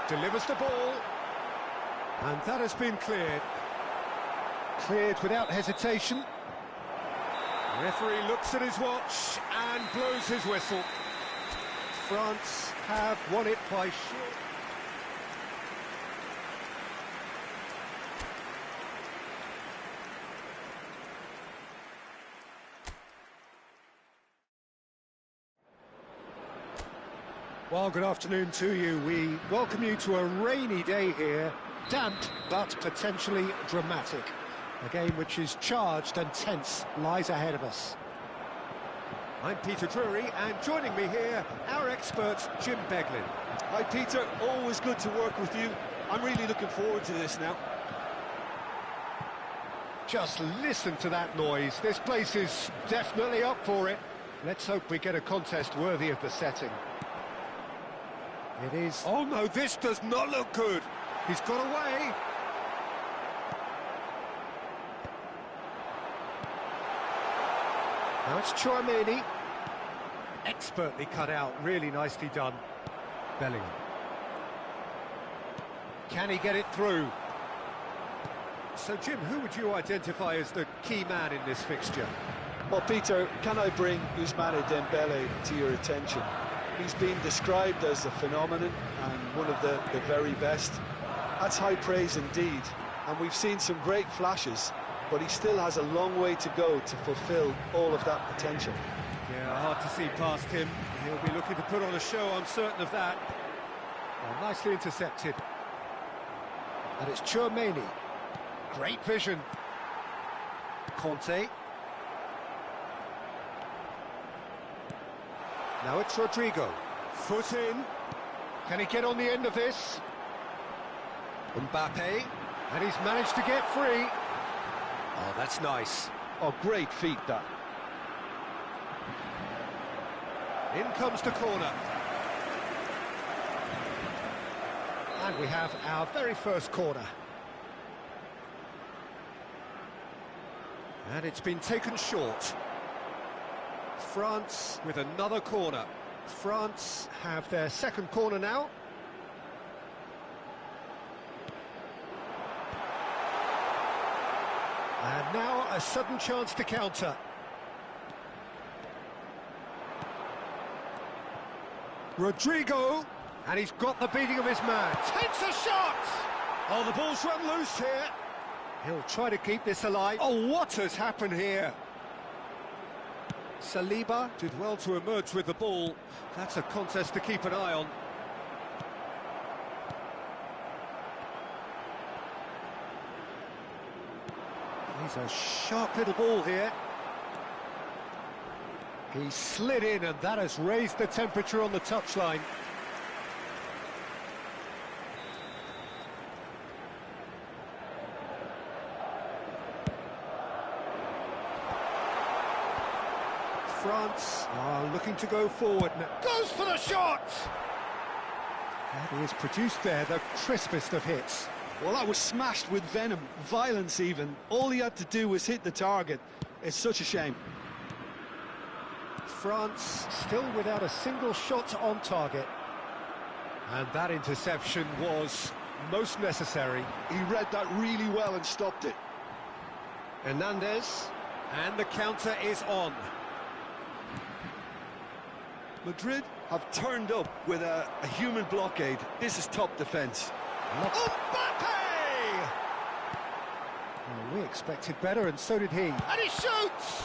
Delivers the ball. And that has been cleared. Cleared without hesitation. The referee looks at his watch and blows his whistle. France have won it by short. Well, good afternoon to you. We welcome you to a rainy day here. Damp, but potentially dramatic. A game which is charged and tense lies ahead of us. I'm Peter Drury, and joining me here, our expert, Jim Beglin. Hi, Peter. Always good to work with you. I'm really looking forward to this now. Just listen to that noise. This place is definitely up for it. Let's hope we get a contest worthy of the setting. It is... Oh no, this does not look good. He's got away. Now it's Chouameni. Expertly cut out, really nicely done. Bellingham. Can he get it through? So, Jim, who would you identify as the key man in this fixture? Well, Peter, can I bring Ousmane Dembele to your attention? He's been described as a phenomenon and one of the very best. That's high praise indeed, and we've seen some great flashes, but he still has a long way to go to fulfill all of that potential. Yeah, hard to see past him. He'll be looking to put on a show, I'm certain of that. Well, nicely intercepted. And it's Chouameni. Great vision. Conte. Now it's Rodrigo. Foot in. Can he get on the end of this? Mbappe. And he's managed to get free. Oh, that's nice. Oh, great feat, that. In comes the corner. And we have our very first corner. And it's been taken short. France with another corner. France have their second corner now. And now a sudden chance to counter. Rodrigo, And he's got the beating of his man. Takes a shot! Oh, the ball's run loose here. He'll try to keep this alive. Oh, what has happened here? Saliba Did well to emerge with the ball. That's a contest to keep an eye on. He's a sharp little ball here. He slid in, and that has raised the temperature on the touchline. France are looking to go forward now. Goes for the shot! And he has produced there the crispest of hits. Well, that was smashed with venom, violence even. All he had to do was hit the target. It's such a shame. France still without a single shot on target. And that interception was most necessary. He read that really well and stopped it. Hernandez, and the counter is on. Madrid have turned up with a human blockade. This is top defence. Mbappe! Well, we expected better, and so did he. And he shoots!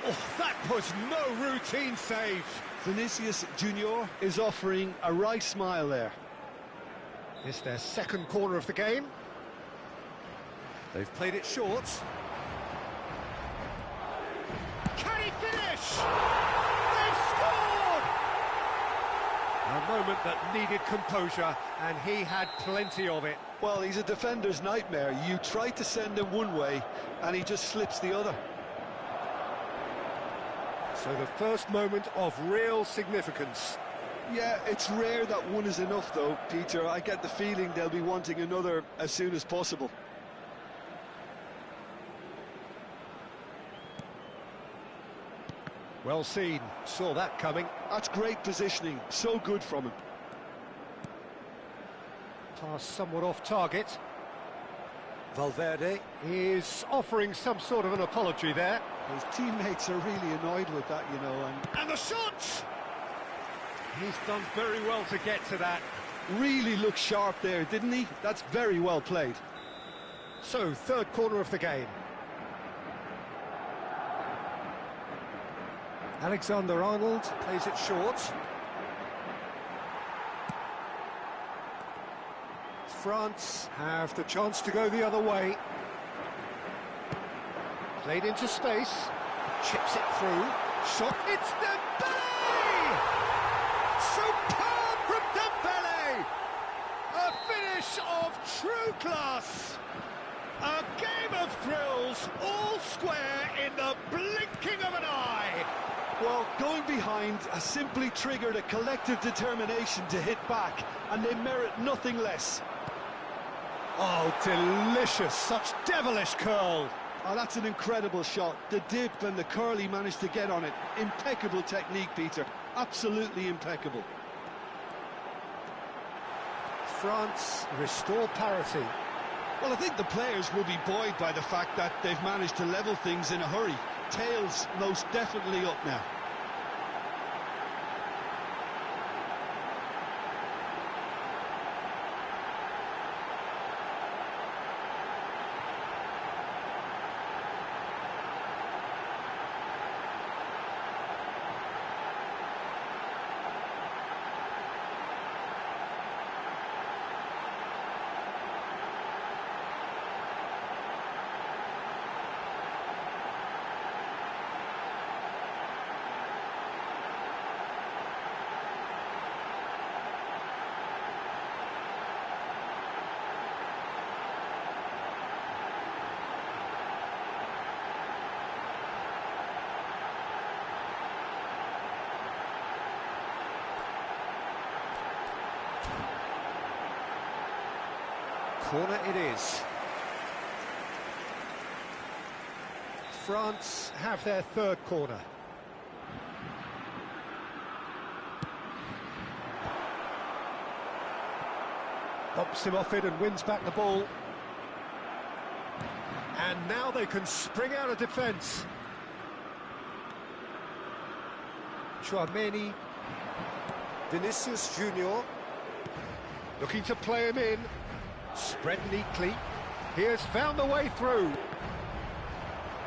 Oh, that was no routine save. Vinicius Junior is offering a right smile there. It's their second corner of the game. They've played it short. Can he finish? They've scored! A moment that needed composure, and he had plenty of it. Well, he's a defender's nightmare. You try to send him one way, and he just slips the other. So the first moment of real significance. Yeah, it's rare that one is enough, though, Peter. I get the feeling they'll be wanting another as soon as possible. Well seen, saw that coming. That's great positioning, so good from him. Pass somewhat off target. Valverde is offering some sort of an apology there. His teammates are really annoyed with that, you know. And the shot! He's done very well to get to that. Really looked sharp there, didn't he? That's very well played. So, third corner of the game. Alexander-Arnold plays it short. France have the chance to go the other way. Played into space. Chips it through. Shot. It's Dembele! Superb from Dembele! A finish of true class. A game of thrills, all square in the blinking of an eye. Well, going behind has simply triggered a collective determination to hit back, and they merit nothing less. Oh, delicious, such devilish curl. Oh, that's an incredible shot. The dip and the curl he managed to get on it. Impeccable technique, Peter. Absolutely impeccable. France restore parity. Well, I think the players will be buoyed by the fact that they've managed to level things in a hurry. Tails most definitely up now. Corner it is. France have their third corner. Bumps him off it and wins back the ball. And now they can spring out of defence. Chouameni Vinicius Junior. Looking to play him in. Spread neatly. He has found the way through.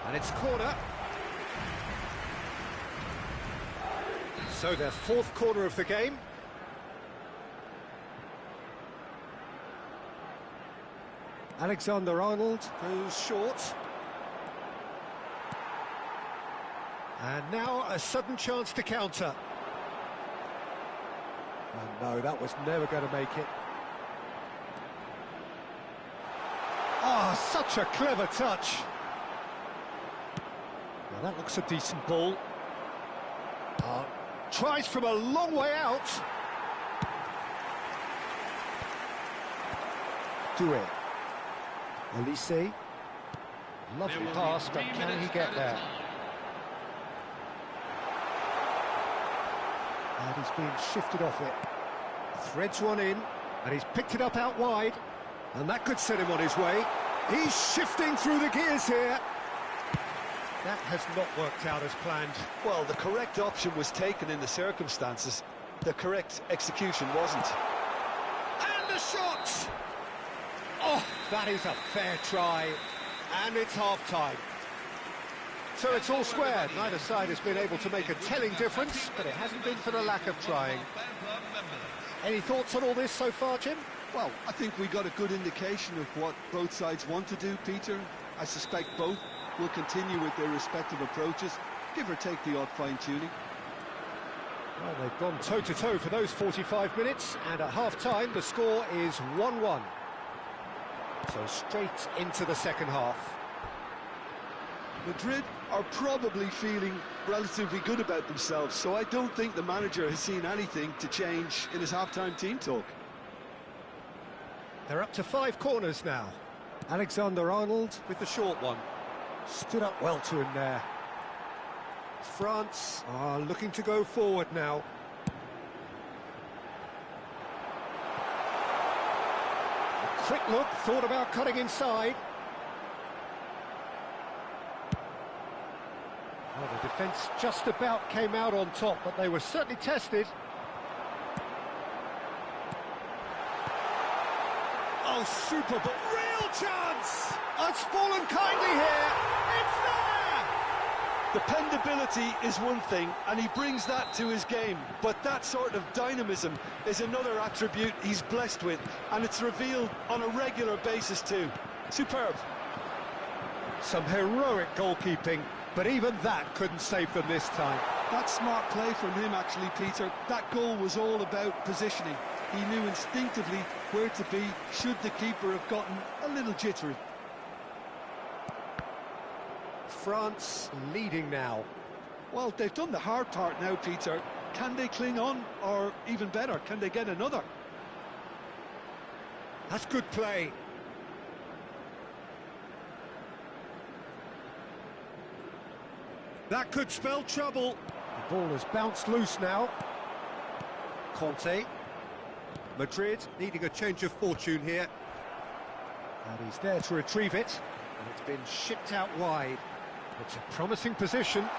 And it's corner. So their fourth corner of the game. Alexander-Arnold goes short. And now a sudden chance to counter. And no, that was never going to make it. Oh, such a clever touch. Well, that looks a decent ball. Tries from a long way out. Doué. Elise. Lovely pass, but can he get there? And he's being shifted off it. Threads one in, and he's picked it up out wide. And that could set him on his way. He's shifting through the gears here. That has not worked out as planned. Well, the correct option was taken in the circumstances. The correct execution wasn't. And the shot! Oh, that is a fair try. And it's half-time. So it's all squared. Neither side has been able to make a telling difference, but it hasn't been for the lack of trying. Any thoughts on all this so far, Jim? Well, I think we got a good indication of what both sides want to do, Peter. I suspect both will continue with their respective approaches, give or take the odd fine-tuning. Well, they've gone toe-to-toe for those 45 minutes, and at half-time the score is 1-1. So straight into the second half. Madrid are probably feeling relatively good about themselves, so I don't think the manager has seen anything to change in his half-time team talk. They're up to 5 corners now. Alexander-Arnold with the short one. Stood up well to him there. France are looking to go forward now. A quick look, thought about cutting inside. Well, the defence just about came out on top, but they were certainly tested. Oh, super, but real chance! It's fallen kindly here. It's there! Dependability is one thing, and he brings that to his game, but that sort of dynamism is another attribute he's blessed with, and it's revealed on a regular basis too. Superb. Some heroic goalkeeping, but even that couldn't save them this time. That's smart play from him, actually, Peter. That goal was all about positioning. He knew instinctively where to be should the keeper have gotten a little jittery. France leading now. Well, they've done the hard part now, Peter. Can they cling on, or even better, can they get another? That's good play. That could spell trouble. The ball has bounced loose now. Conte. Madrid needing a change of fortune here. And he's there to retrieve it. And it's been shipped out wide. It's a promising position.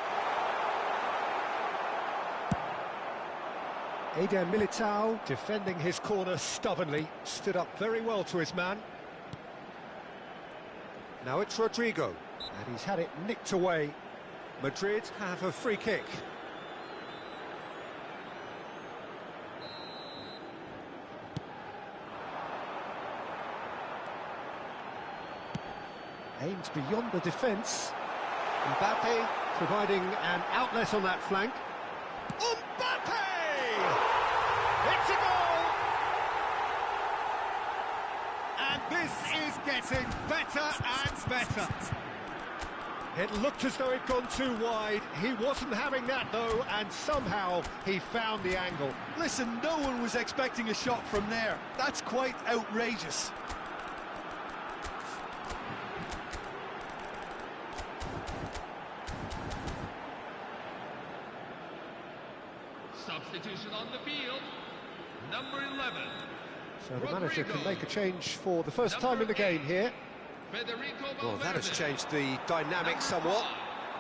Eder Militao defending his corner stubbornly. Stood up very well to his man. Now it's Rodrigo. And he's had it nicked away. Madrid have a free kick. Aimed beyond the defence. Mbappe providing an outlet on that flank. Mbappe! It's a goal! And this is getting better and better. It looked as though it'd gone too wide. He wasn't having that, though, and somehow he found the angle. Listen, no one was expecting a shot from there. That's quite outrageous. Substitution on the field, number 11. So the manager can make a change for the first time in the game here. Well, that has changed the dynamic somewhat.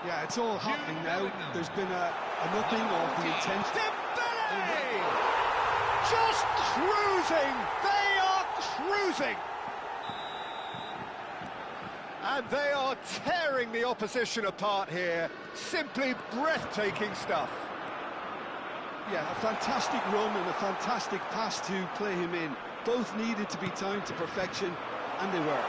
Yeah, it's all happening now. There's been a upping of the intensity. Dembele! cruising! They are cruising! And they are tearing the opposition apart here. Simply breathtaking stuff. Yeah, a fantastic run and a fantastic pass to play him in. Both needed to be timed to perfection, and they were.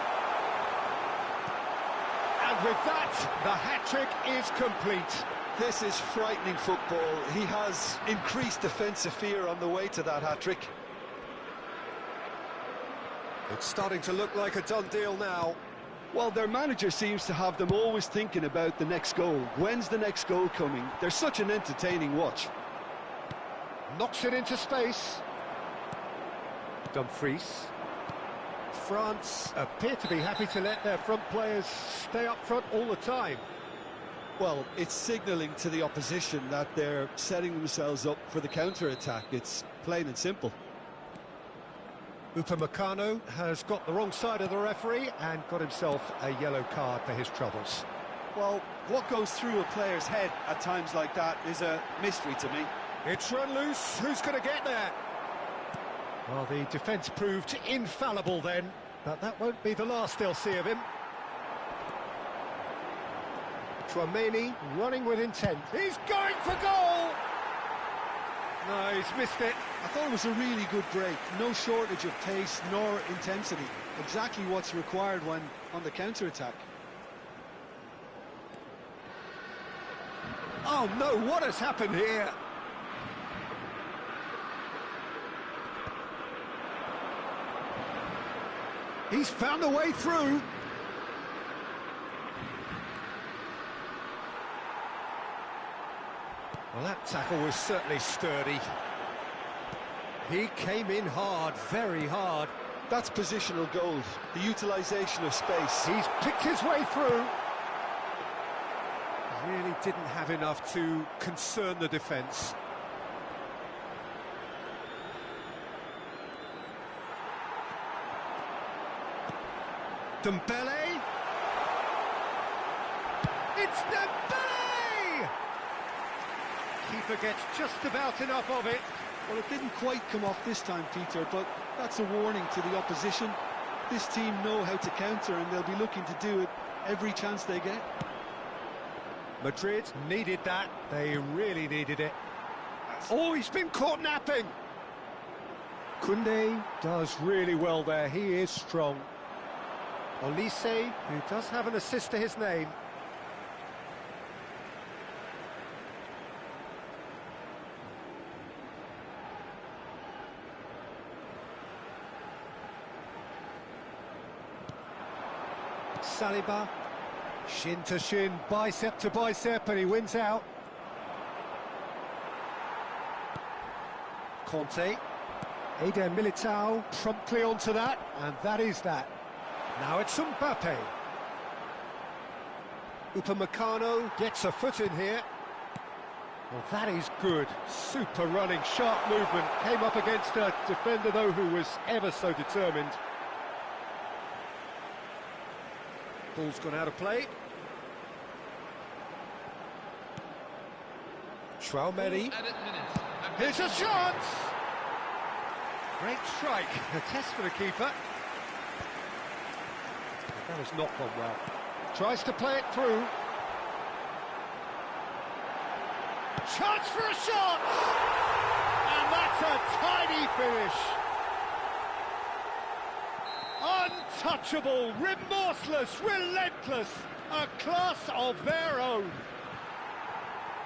And with that, the hat-trick is complete. This is frightening football. He has increased defensive fear on the way to that hat-trick. It's starting to look like a done deal now. Well, their manager seems to have them always thinking about the next goal. When's the next goal coming? They're such an entertaining watch. Knocks it into space. Dumfries. France appear to be happy to let their front players stay up front all the time. Well, it's signalling to the opposition that they're setting themselves up for the counter-attack. It's plain and simple. Upamecano has got the wrong side of the referee and got himself a yellow card for his troubles. Well, what goes through a player's head at times like that is a mystery to me. It's run loose. Who's going to get there? Well, the defence proved infallible then, but that won't be the last they'll see of him. Tchouaméni running with intent. He's going for goal! No, he's missed it. I thought it was a really good break. No shortage of pace nor intensity. Exactly what's required when on the counter-attack. Oh no, what has happened here? He's found a way through. Well, that tackle was certainly sturdy. He came in hard, very hard. That's positional gold, the utilisation of space. He's picked his way through. Really didn't have enough to concern the defence. Dembele. It's Dembele! Keeper gets just about enough of it. Well, it didn't quite come off this time, Peter, but that's a warning to the opposition. This team know how to counter, and they'll be looking to do it every chance they get. Madrid needed that. They really needed it. Oh, he's been caught napping. Koundé does really well there. He is strong. Olise, who does have an assist to his name. Saliba, shin to shin, bicep to bicep, and he wins out. Conte, Eder Militao promptly onto that, and that is that. Now it's Mbappe. Upamecano gets a foot in here. Well, that is good. Super running, sharp movement. Came up against a defender, though, who was ever so determined. Ball's gone out of play. Tchouaméni. Here's a chance! Great strike. A test for the keeper. That has not gone well. Tries to play it through. Chance for a shot! And that's a tidy finish. Untouchable, remorseless, relentless, a class of their own.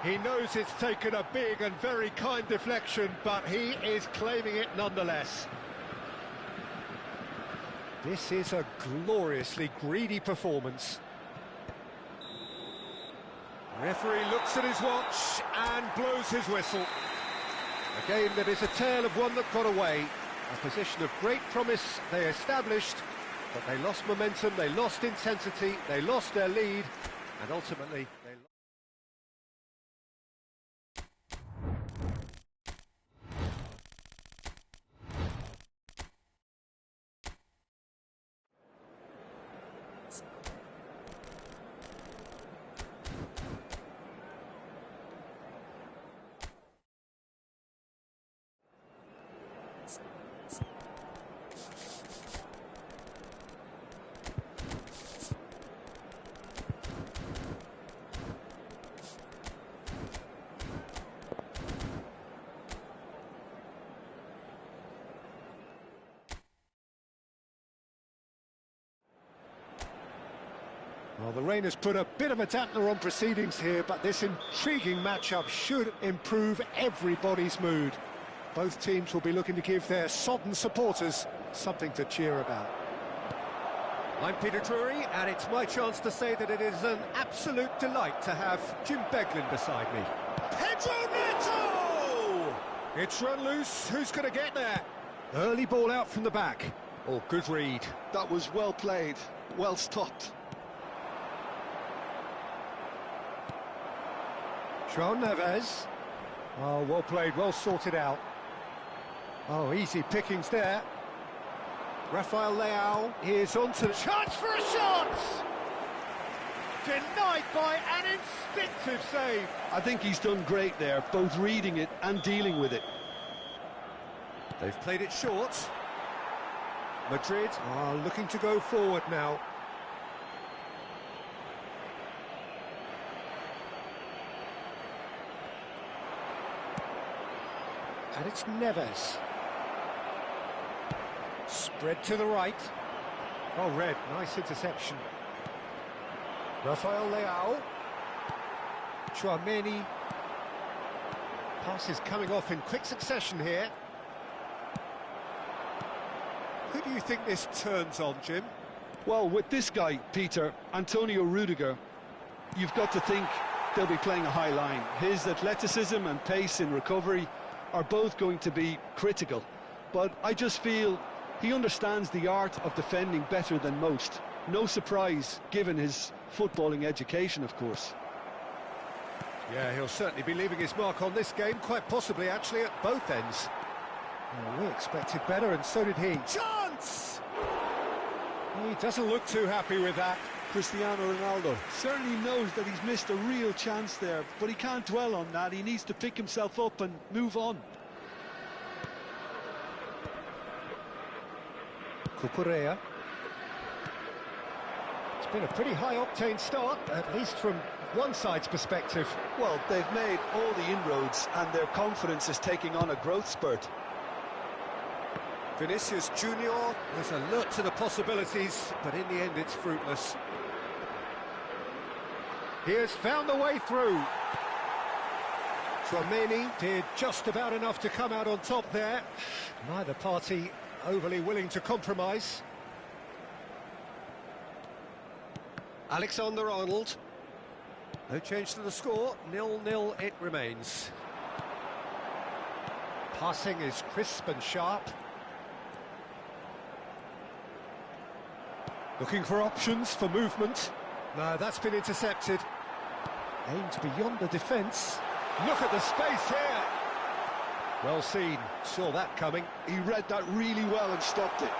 He knows it's taken a big and very kind deflection, but he is claiming it nonetheless. This is a gloriously greedy performance. Referee looks at his watch and blows his whistle. A game that is a tale of one that got away. A position of great promise they established, but they lost momentum, they lost intensity, they lost their lead, and ultimately they lost. Well, the rain has put a bit of a dampener on proceedings here, but this intriguing matchup should improve everybody's mood. Both teams will be looking to give their sodden supporters something to cheer about. I'm Peter Drury, and it's my chance to say that it is an absolute delight to have Jim Beglin beside me. Pedro Neto! It's run loose, who's going to get there? Early ball out from the back. Oh, good read. That was well played, well stopped. João Neves. Oh, well played, well sorted out. Oh, easy pickings there. Rafael Leao is on to the chance for a shot! Denied by an instinctive save. I think he's done great there, both reading it and dealing with it. They've played it short. Madrid are looking to go forward now. And it's Neves. Spread to the right. Oh, Red, nice interception. Rafael Leao. Tchouaméni. Passes coming off in quick succession here. Who do you think this turns on, Jim? Well, with this guy, Peter, Antonio Rudiger, you've got to think they'll be playing a high line. His athleticism and pace in recovery are both going to be critical. But I just feel he understands the art of defending better than most. No surprise, given his footballing education, of course. Yeah, he'll certainly be leaving his mark on this game, quite possibly actually at both ends. Well, we expected better, and so did he. Chance! He doesn't look too happy with that. Cristiano Ronaldo certainly knows that he's missed a real chance there, but he can't dwell on that. He needs to pick himself up and move on. Cucurella. It's been a pretty high-octane start, at least from one side's perspective. Well, they've made all the inroads and their confidence is taking on a growth spurt. Vinicius Junior was alert to the possibilities, but in the end it's fruitless. He has found the way through. Tchouaméni did just about enough to come out on top there. Neither party overly willing to compromise. Alexander-Arnold. No change to the score, 0-0 it remains. Passing is crisp and sharp. Looking for options for movement. No, that's been intercepted. Aimed beyond the defence. Look at the space here. Well seen, saw that coming. He read that really well and stopped it.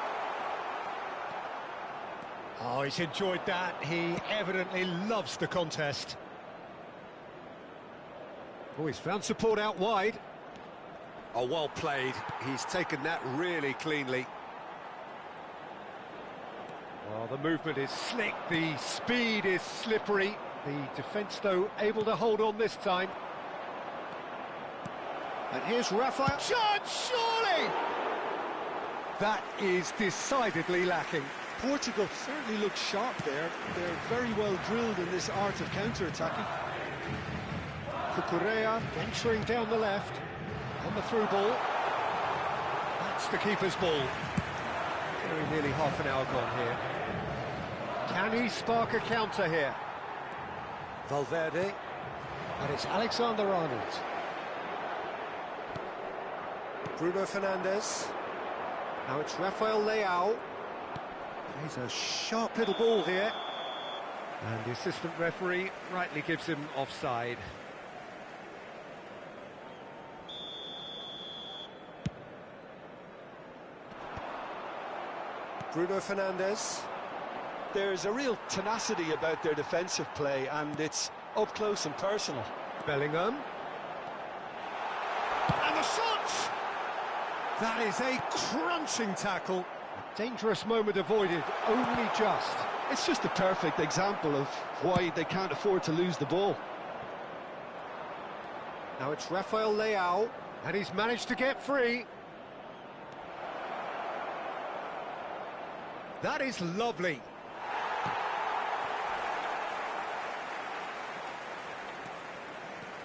Oh, he's enjoyed that. He evidently loves the contest. Oh, he's found support out wide. Oh, well played. He's taken that really cleanly. Well, the movement is slick, the speed is slippery. The defence, though, able to hold on this time. And here's Rafael. Shot, surely! That is decidedly lacking. Portugal certainly looks sharp there. They're very well drilled in this art of counter-attacking. Cucurella venturing down the left. On the through ball. That's the keeper's ball. Very nearly half an hour gone here. Can he spark a counter here? Valverde. And it's Alexander-Arnold. Bruno Fernandes. Now it's Rafael Leao. Plays a sharp little ball here. And the assistant referee rightly gives him offside. Bruno Fernandes. There's a real tenacity about their defensive play, and it's up close and personal. Bellingham. And the shot! That is a crunching tackle. A dangerous moment avoided, only just. It's just a perfect example of why they can't afford to lose the ball. Now it's Rafael Leao, and he's managed to get free. That is lovely.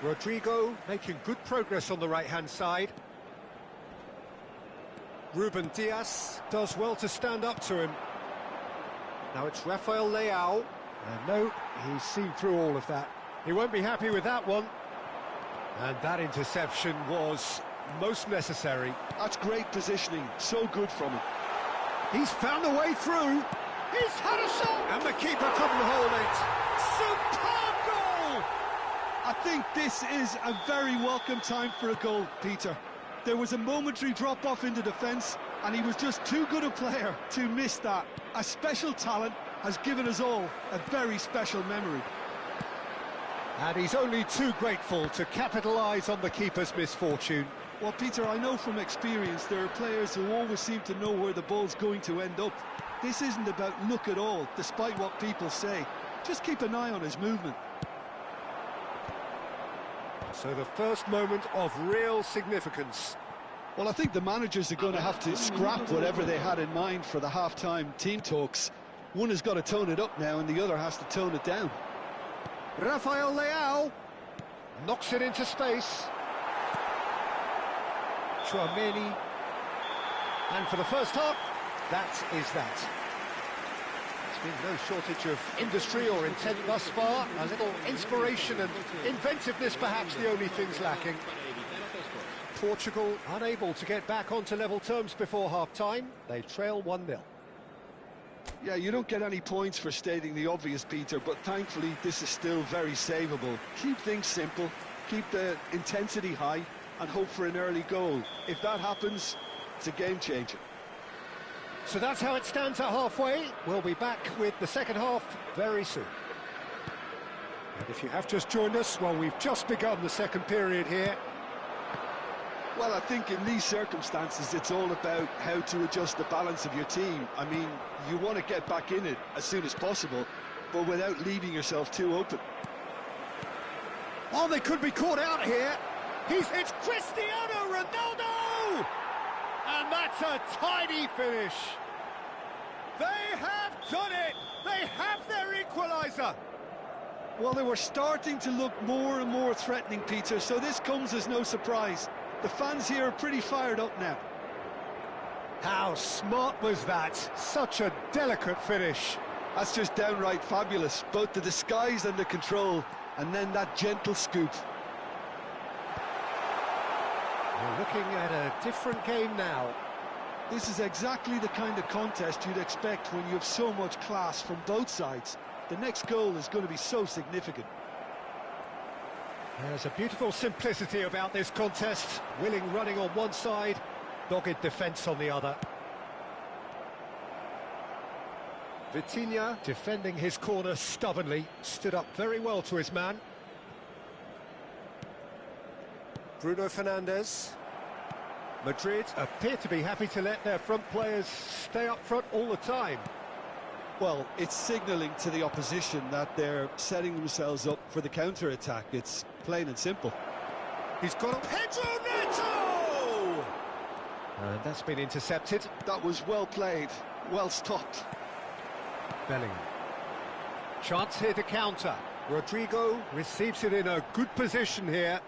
Rodrigo making good progress on the right-hand side. Ruben Diaz does well to stand up to him. Now it's Rafael Leao. And no, he's seen through all of that. He won't be happy with that one. And that interception was most necessary. That's great positioning, so good from him. He's found a way through. He's had a shot! And the keeper couldn't hold it. Superb goal! I think this is a very welcome time for a goal, Peter. There was a momentary drop-off into defence, and he was just too good a player to miss that. A special talent has given us all a very special memory. And he's only too grateful to capitalise on the keeper's misfortune. Well, Peter, I know from experience there are players who always seem to know where the ball's going to end up. This isn't about luck at all, despite what people say. Just keep an eye on his movement. So the first moment of real significance. Well, I think the managers are going to have to scrap whatever they had in mind for the half-time team talks. One has got to tone it up now and the other has to tone it down. Rafael Leao knocks it into space. Chouameni. And for the first half, that is that. There's been no shortage of industry or intent thus far. A little inspiration and inventiveness perhaps the only things lacking. Portugal unable to get back onto level terms before half-time. They trail 1-0. Yeah, you don't get any points for stating the obvious, Peter, but thankfully this is still very savable. Keep things simple, keep the intensity high, and hope for an early goal. If that happens, it's a game-changer. So that's how it stands at halfway. We'll be back with the second half very soon. And if you have just joined us, well, we've just begun the second period here. Well, I think in these circumstances, it's all about how to adjust the balance of your team. I mean, you want to get back in it as soon as possible, but without leaving yourself too open. Oh, they could be caught out here. It's Cristiano Ronaldo! And that's a tidy finish. They have done it! They have their equaliser! Well, they were starting to look more and more threatening, Peter, so this comes as no surprise. The fans here are pretty fired up now. How smart was that? Such a delicate finish. That's just downright fabulous. Both the disguise and the control, and then that gentle scoop. We're looking at a different game now. This is exactly the kind of contest you'd expect when you have so much class from both sides. The next goal is going to be so significant. There's a beautiful simplicity about this contest. Willing running on one side, dogged defence on the other. Vitinha defending his corner stubbornly, stood up very well to his man. Bruno Fernandes. Madrid appear to be happy to let their front players stay up front all the time. Well, it's signalling to the opposition that they're setting themselves up for the counter-attack. It's plain and simple. He's got a Pedro Neto! And that's been intercepted. That was well played, well stopped. Bellingham. Chance here to counter. Rodrigo receives it in a good position here.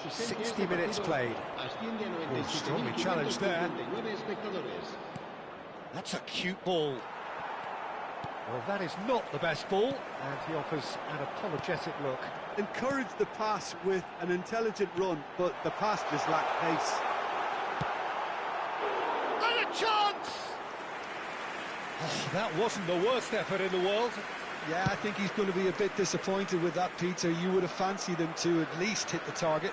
60 minutes played. Oh, strongly challenged there. That's a cute ball. Well, that is not the best ball, and he offers an apologetic look. Encouraged the pass with an intelligent run, but the pass just lacked pace. And a chance! Oh, that wasn't the worst effort in the world. Yeah, I think he's going to be a bit disappointed with that, Peter. You would have fancied him to at least hit the target.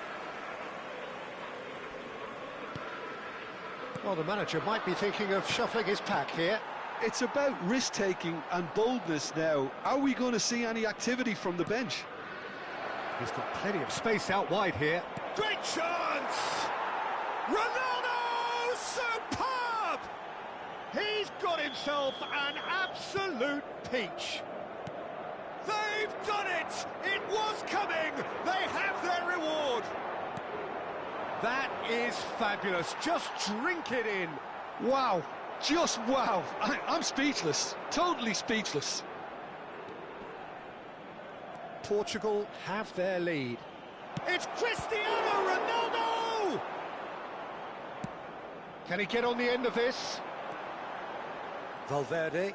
Well, the manager might be thinking of shuffling his pack here. It's about risk-taking and boldness now. Are we going to see any activity from the bench? He's got plenty of space out wide here. Great chance! Ronaldo! Superb! He's got himself an absolute peach. They've done it! It was coming! They have their reward! That is fabulous. Just drink it in. Wow. Just wow. I'm speechless. Totally speechless. Portugal have their lead. It's Cristiano Ronaldo! Can he get on the end of this? Valverde.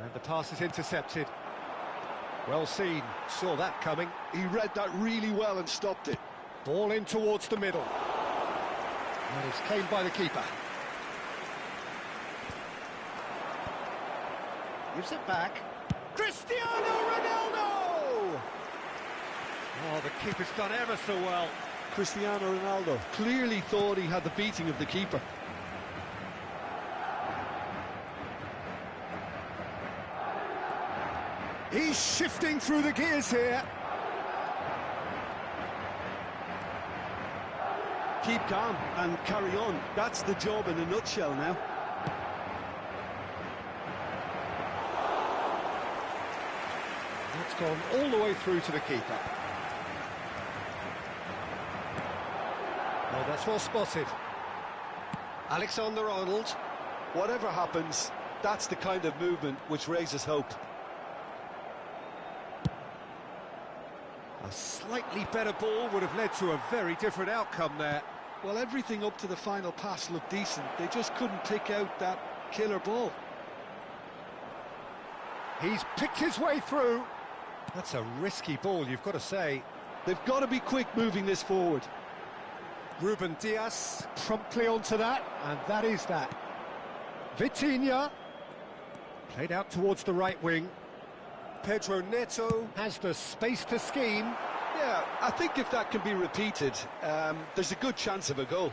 And the pass is intercepted. Well seen, saw that coming. He read that really well and stopped it. Ball in towards the middle. And it's came by the keeper. Gives it back. Cristiano Ronaldo! Oh, the keeper's done ever so well. Cristiano Ronaldo clearly thought he had the beating of the keeper. He's shifting through the gears here. Keep calm and carry on. That's the job in a nutshell now. That's gone all the way through to the keeper. Oh, that's well spotted. Alexander-Arnold. Whatever happens, that's the kind of movement which raises hope. A slightly better ball would have led to a very different outcome there. Well, everything up to the final pass looked decent. They just couldn't pick out that killer ball. He's picked his way through. That's a risky ball, you've got to say. They've got to be quick moving this forward. Ruben Dias promptly onto that, and that is that. Vitinha played out towards the right wing. Pedro Neto has the space to scheme. Yeah, I think if that can be repeated, there's a good chance of a goal.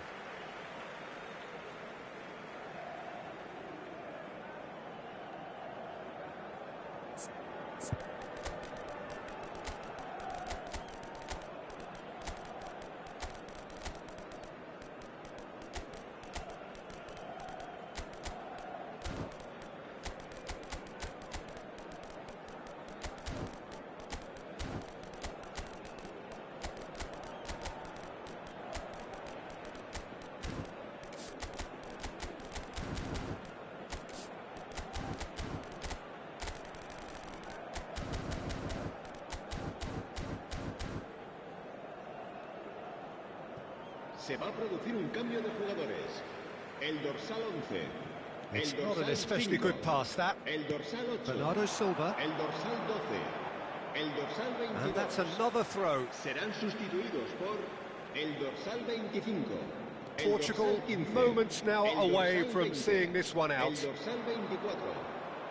Se va a producir un cambio de jugadores. El dorsal 11. It's not an especially good pass, that. El dorsal 8. Bernardo Silva. El dorsal 12. El dorsal 22. And that's another throw. Serán sustituidos por el dorsal 25. Portugal moments now away from seeing this one out. El dorsal 24.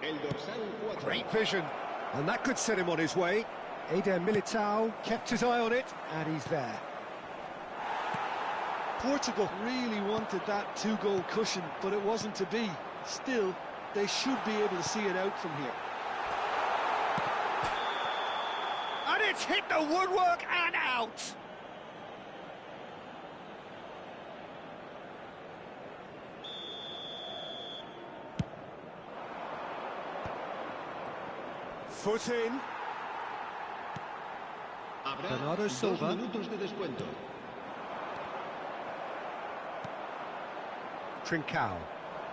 El dorsal 4. Great vision. And that could set him on his way. Eder Militao kept his eye on it, and he's there. Portugal really wanted that two-goal cushion, but it wasn't to be. Still, they should be able to see it out from here. And it's hit the woodwork and out! Foot in. Habrá Bernardo 2 Silva. minutos de descuento. Trincao.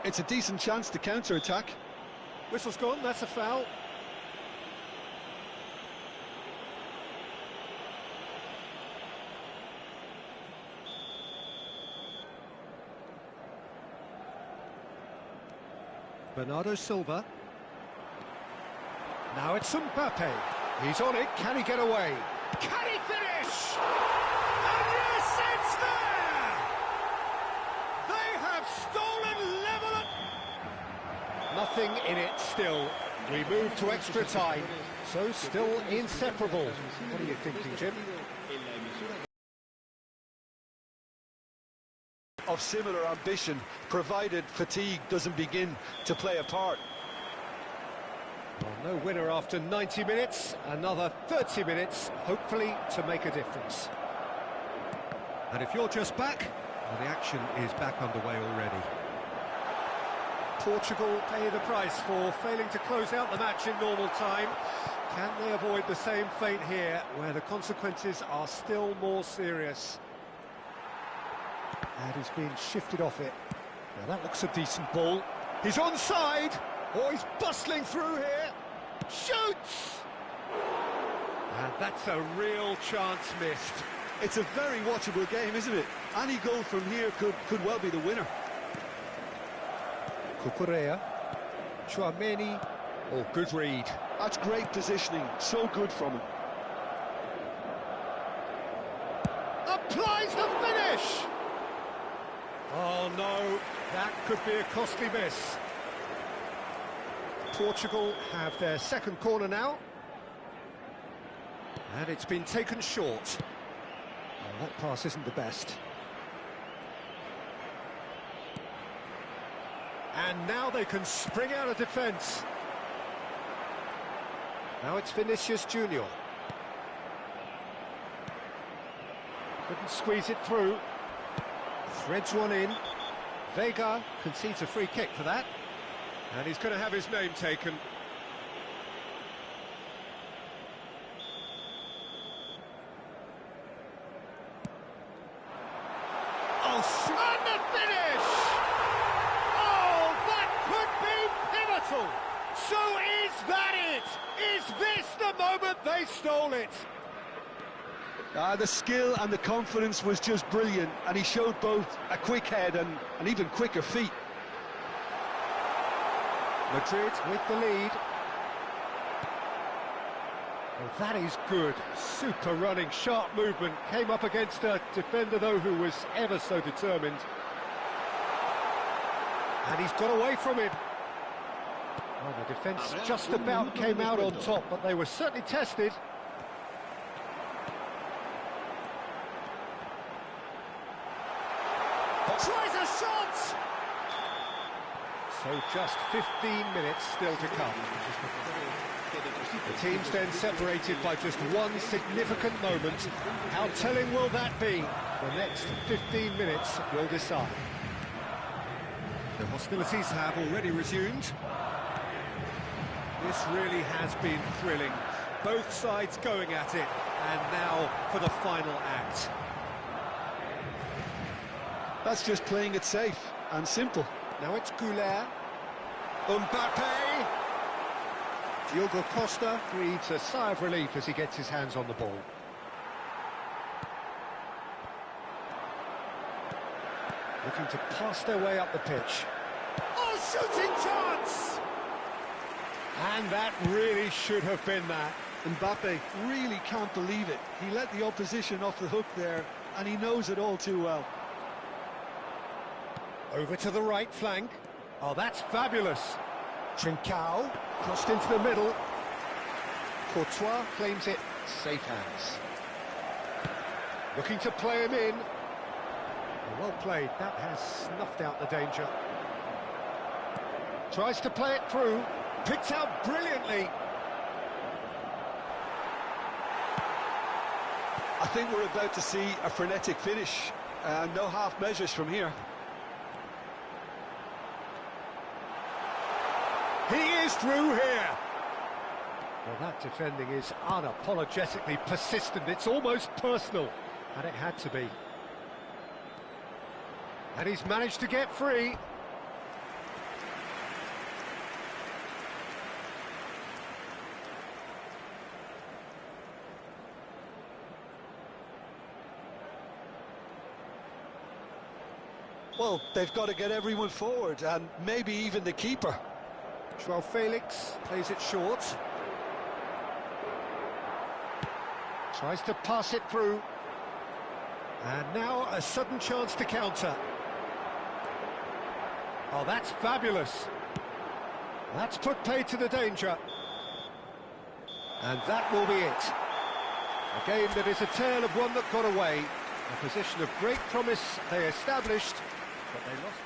It's a decent chance to counter-attack. Whistle's gone, that's a foul. Bernardo Silva. Now it's Mbappe. He's on it, can he get away? Can he finish? And yes, it's there! They have stolen level at... Nothing in it still. We move to extra time, so still inseparable. What are you thinking, Jim? Of similar ambition, provided fatigue doesn't begin to play a part. Well, no winner after 90 minutes, another 30 minutes, hopefully to make a difference. And if you're just back, well, the action is back underway already. Portugal pay the price for failing to close out the match in normal time. Can they avoid the same fate here, where the consequences are still more serious? And he's being shifted off it. Now that looks a decent ball. He's onside! Oh, he's bustling through here. Shoots! And that's a real chance missed. It's a very watchable game, isn't it? Any goal from here could well be the winner. Cucurella. Chouameni. Oh, good read. That's great positioning. So good from him. Applies the finish! Oh no, that could be a costly miss. Portugal have their second corner now. And it's been taken short. Oh, that pass isn't the best. And now they can spring out of defence. Now it's Vinicius Junior. Couldn't squeeze it through. Threads one in. Vega concedes a free kick for that. And he's going to have his name taken. Oh, and the finish! Oh, that could be pivotal! So is that it? Is this the moment they stole it? The skill and the confidence was just brilliant, and he showed both a quick head and even quicker feet. Madrid with the lead. Well, that is good. Super running, sharp movement. Came up against a defender, though, who was ever so determined. And he's got away from him. Well, the defence just about came out on top, but they were certainly tested. Tries a shot! So just 15 minutes still to come. The teams then separated by just one significant moment. How telling will that be? The next 15 minutes will decide. The hostilities have already resumed. This really has been thrilling. Both sides going at it, and now for the final act. That's just playing it safe and simple. Now it's Goulet. Mbappe. Diogo Costa breathes a sigh of relief as he gets his hands on the ball. Looking to pass their way up the pitch. Oh, shooting chance! And that really should have been that. Mbappe really can't believe it. He let the opposition off the hook there, and he knows it all too well. Over to the right flank. Oh, that's fabulous. Trincao, crossed into the middle. Courtois claims it, safe hands. Looking to play him in. Well played, that has snuffed out the danger. Tries to play it through, picked out brilliantly. I think we're about to see a frenetic finish. No half measures from here. He is through here. Well, that defending is unapologetically persistent. It's almost personal, and it had to be. And he's managed to get free. Well, they've got to get everyone forward, and maybe even the keeper. Joao Felix plays it short. Tries to pass it through. And now a sudden chance to counter. Oh, that's fabulous. That's put paid to the danger. And that will be it. A game that is a tale of one that got away. A position of great promise they established, but they lost.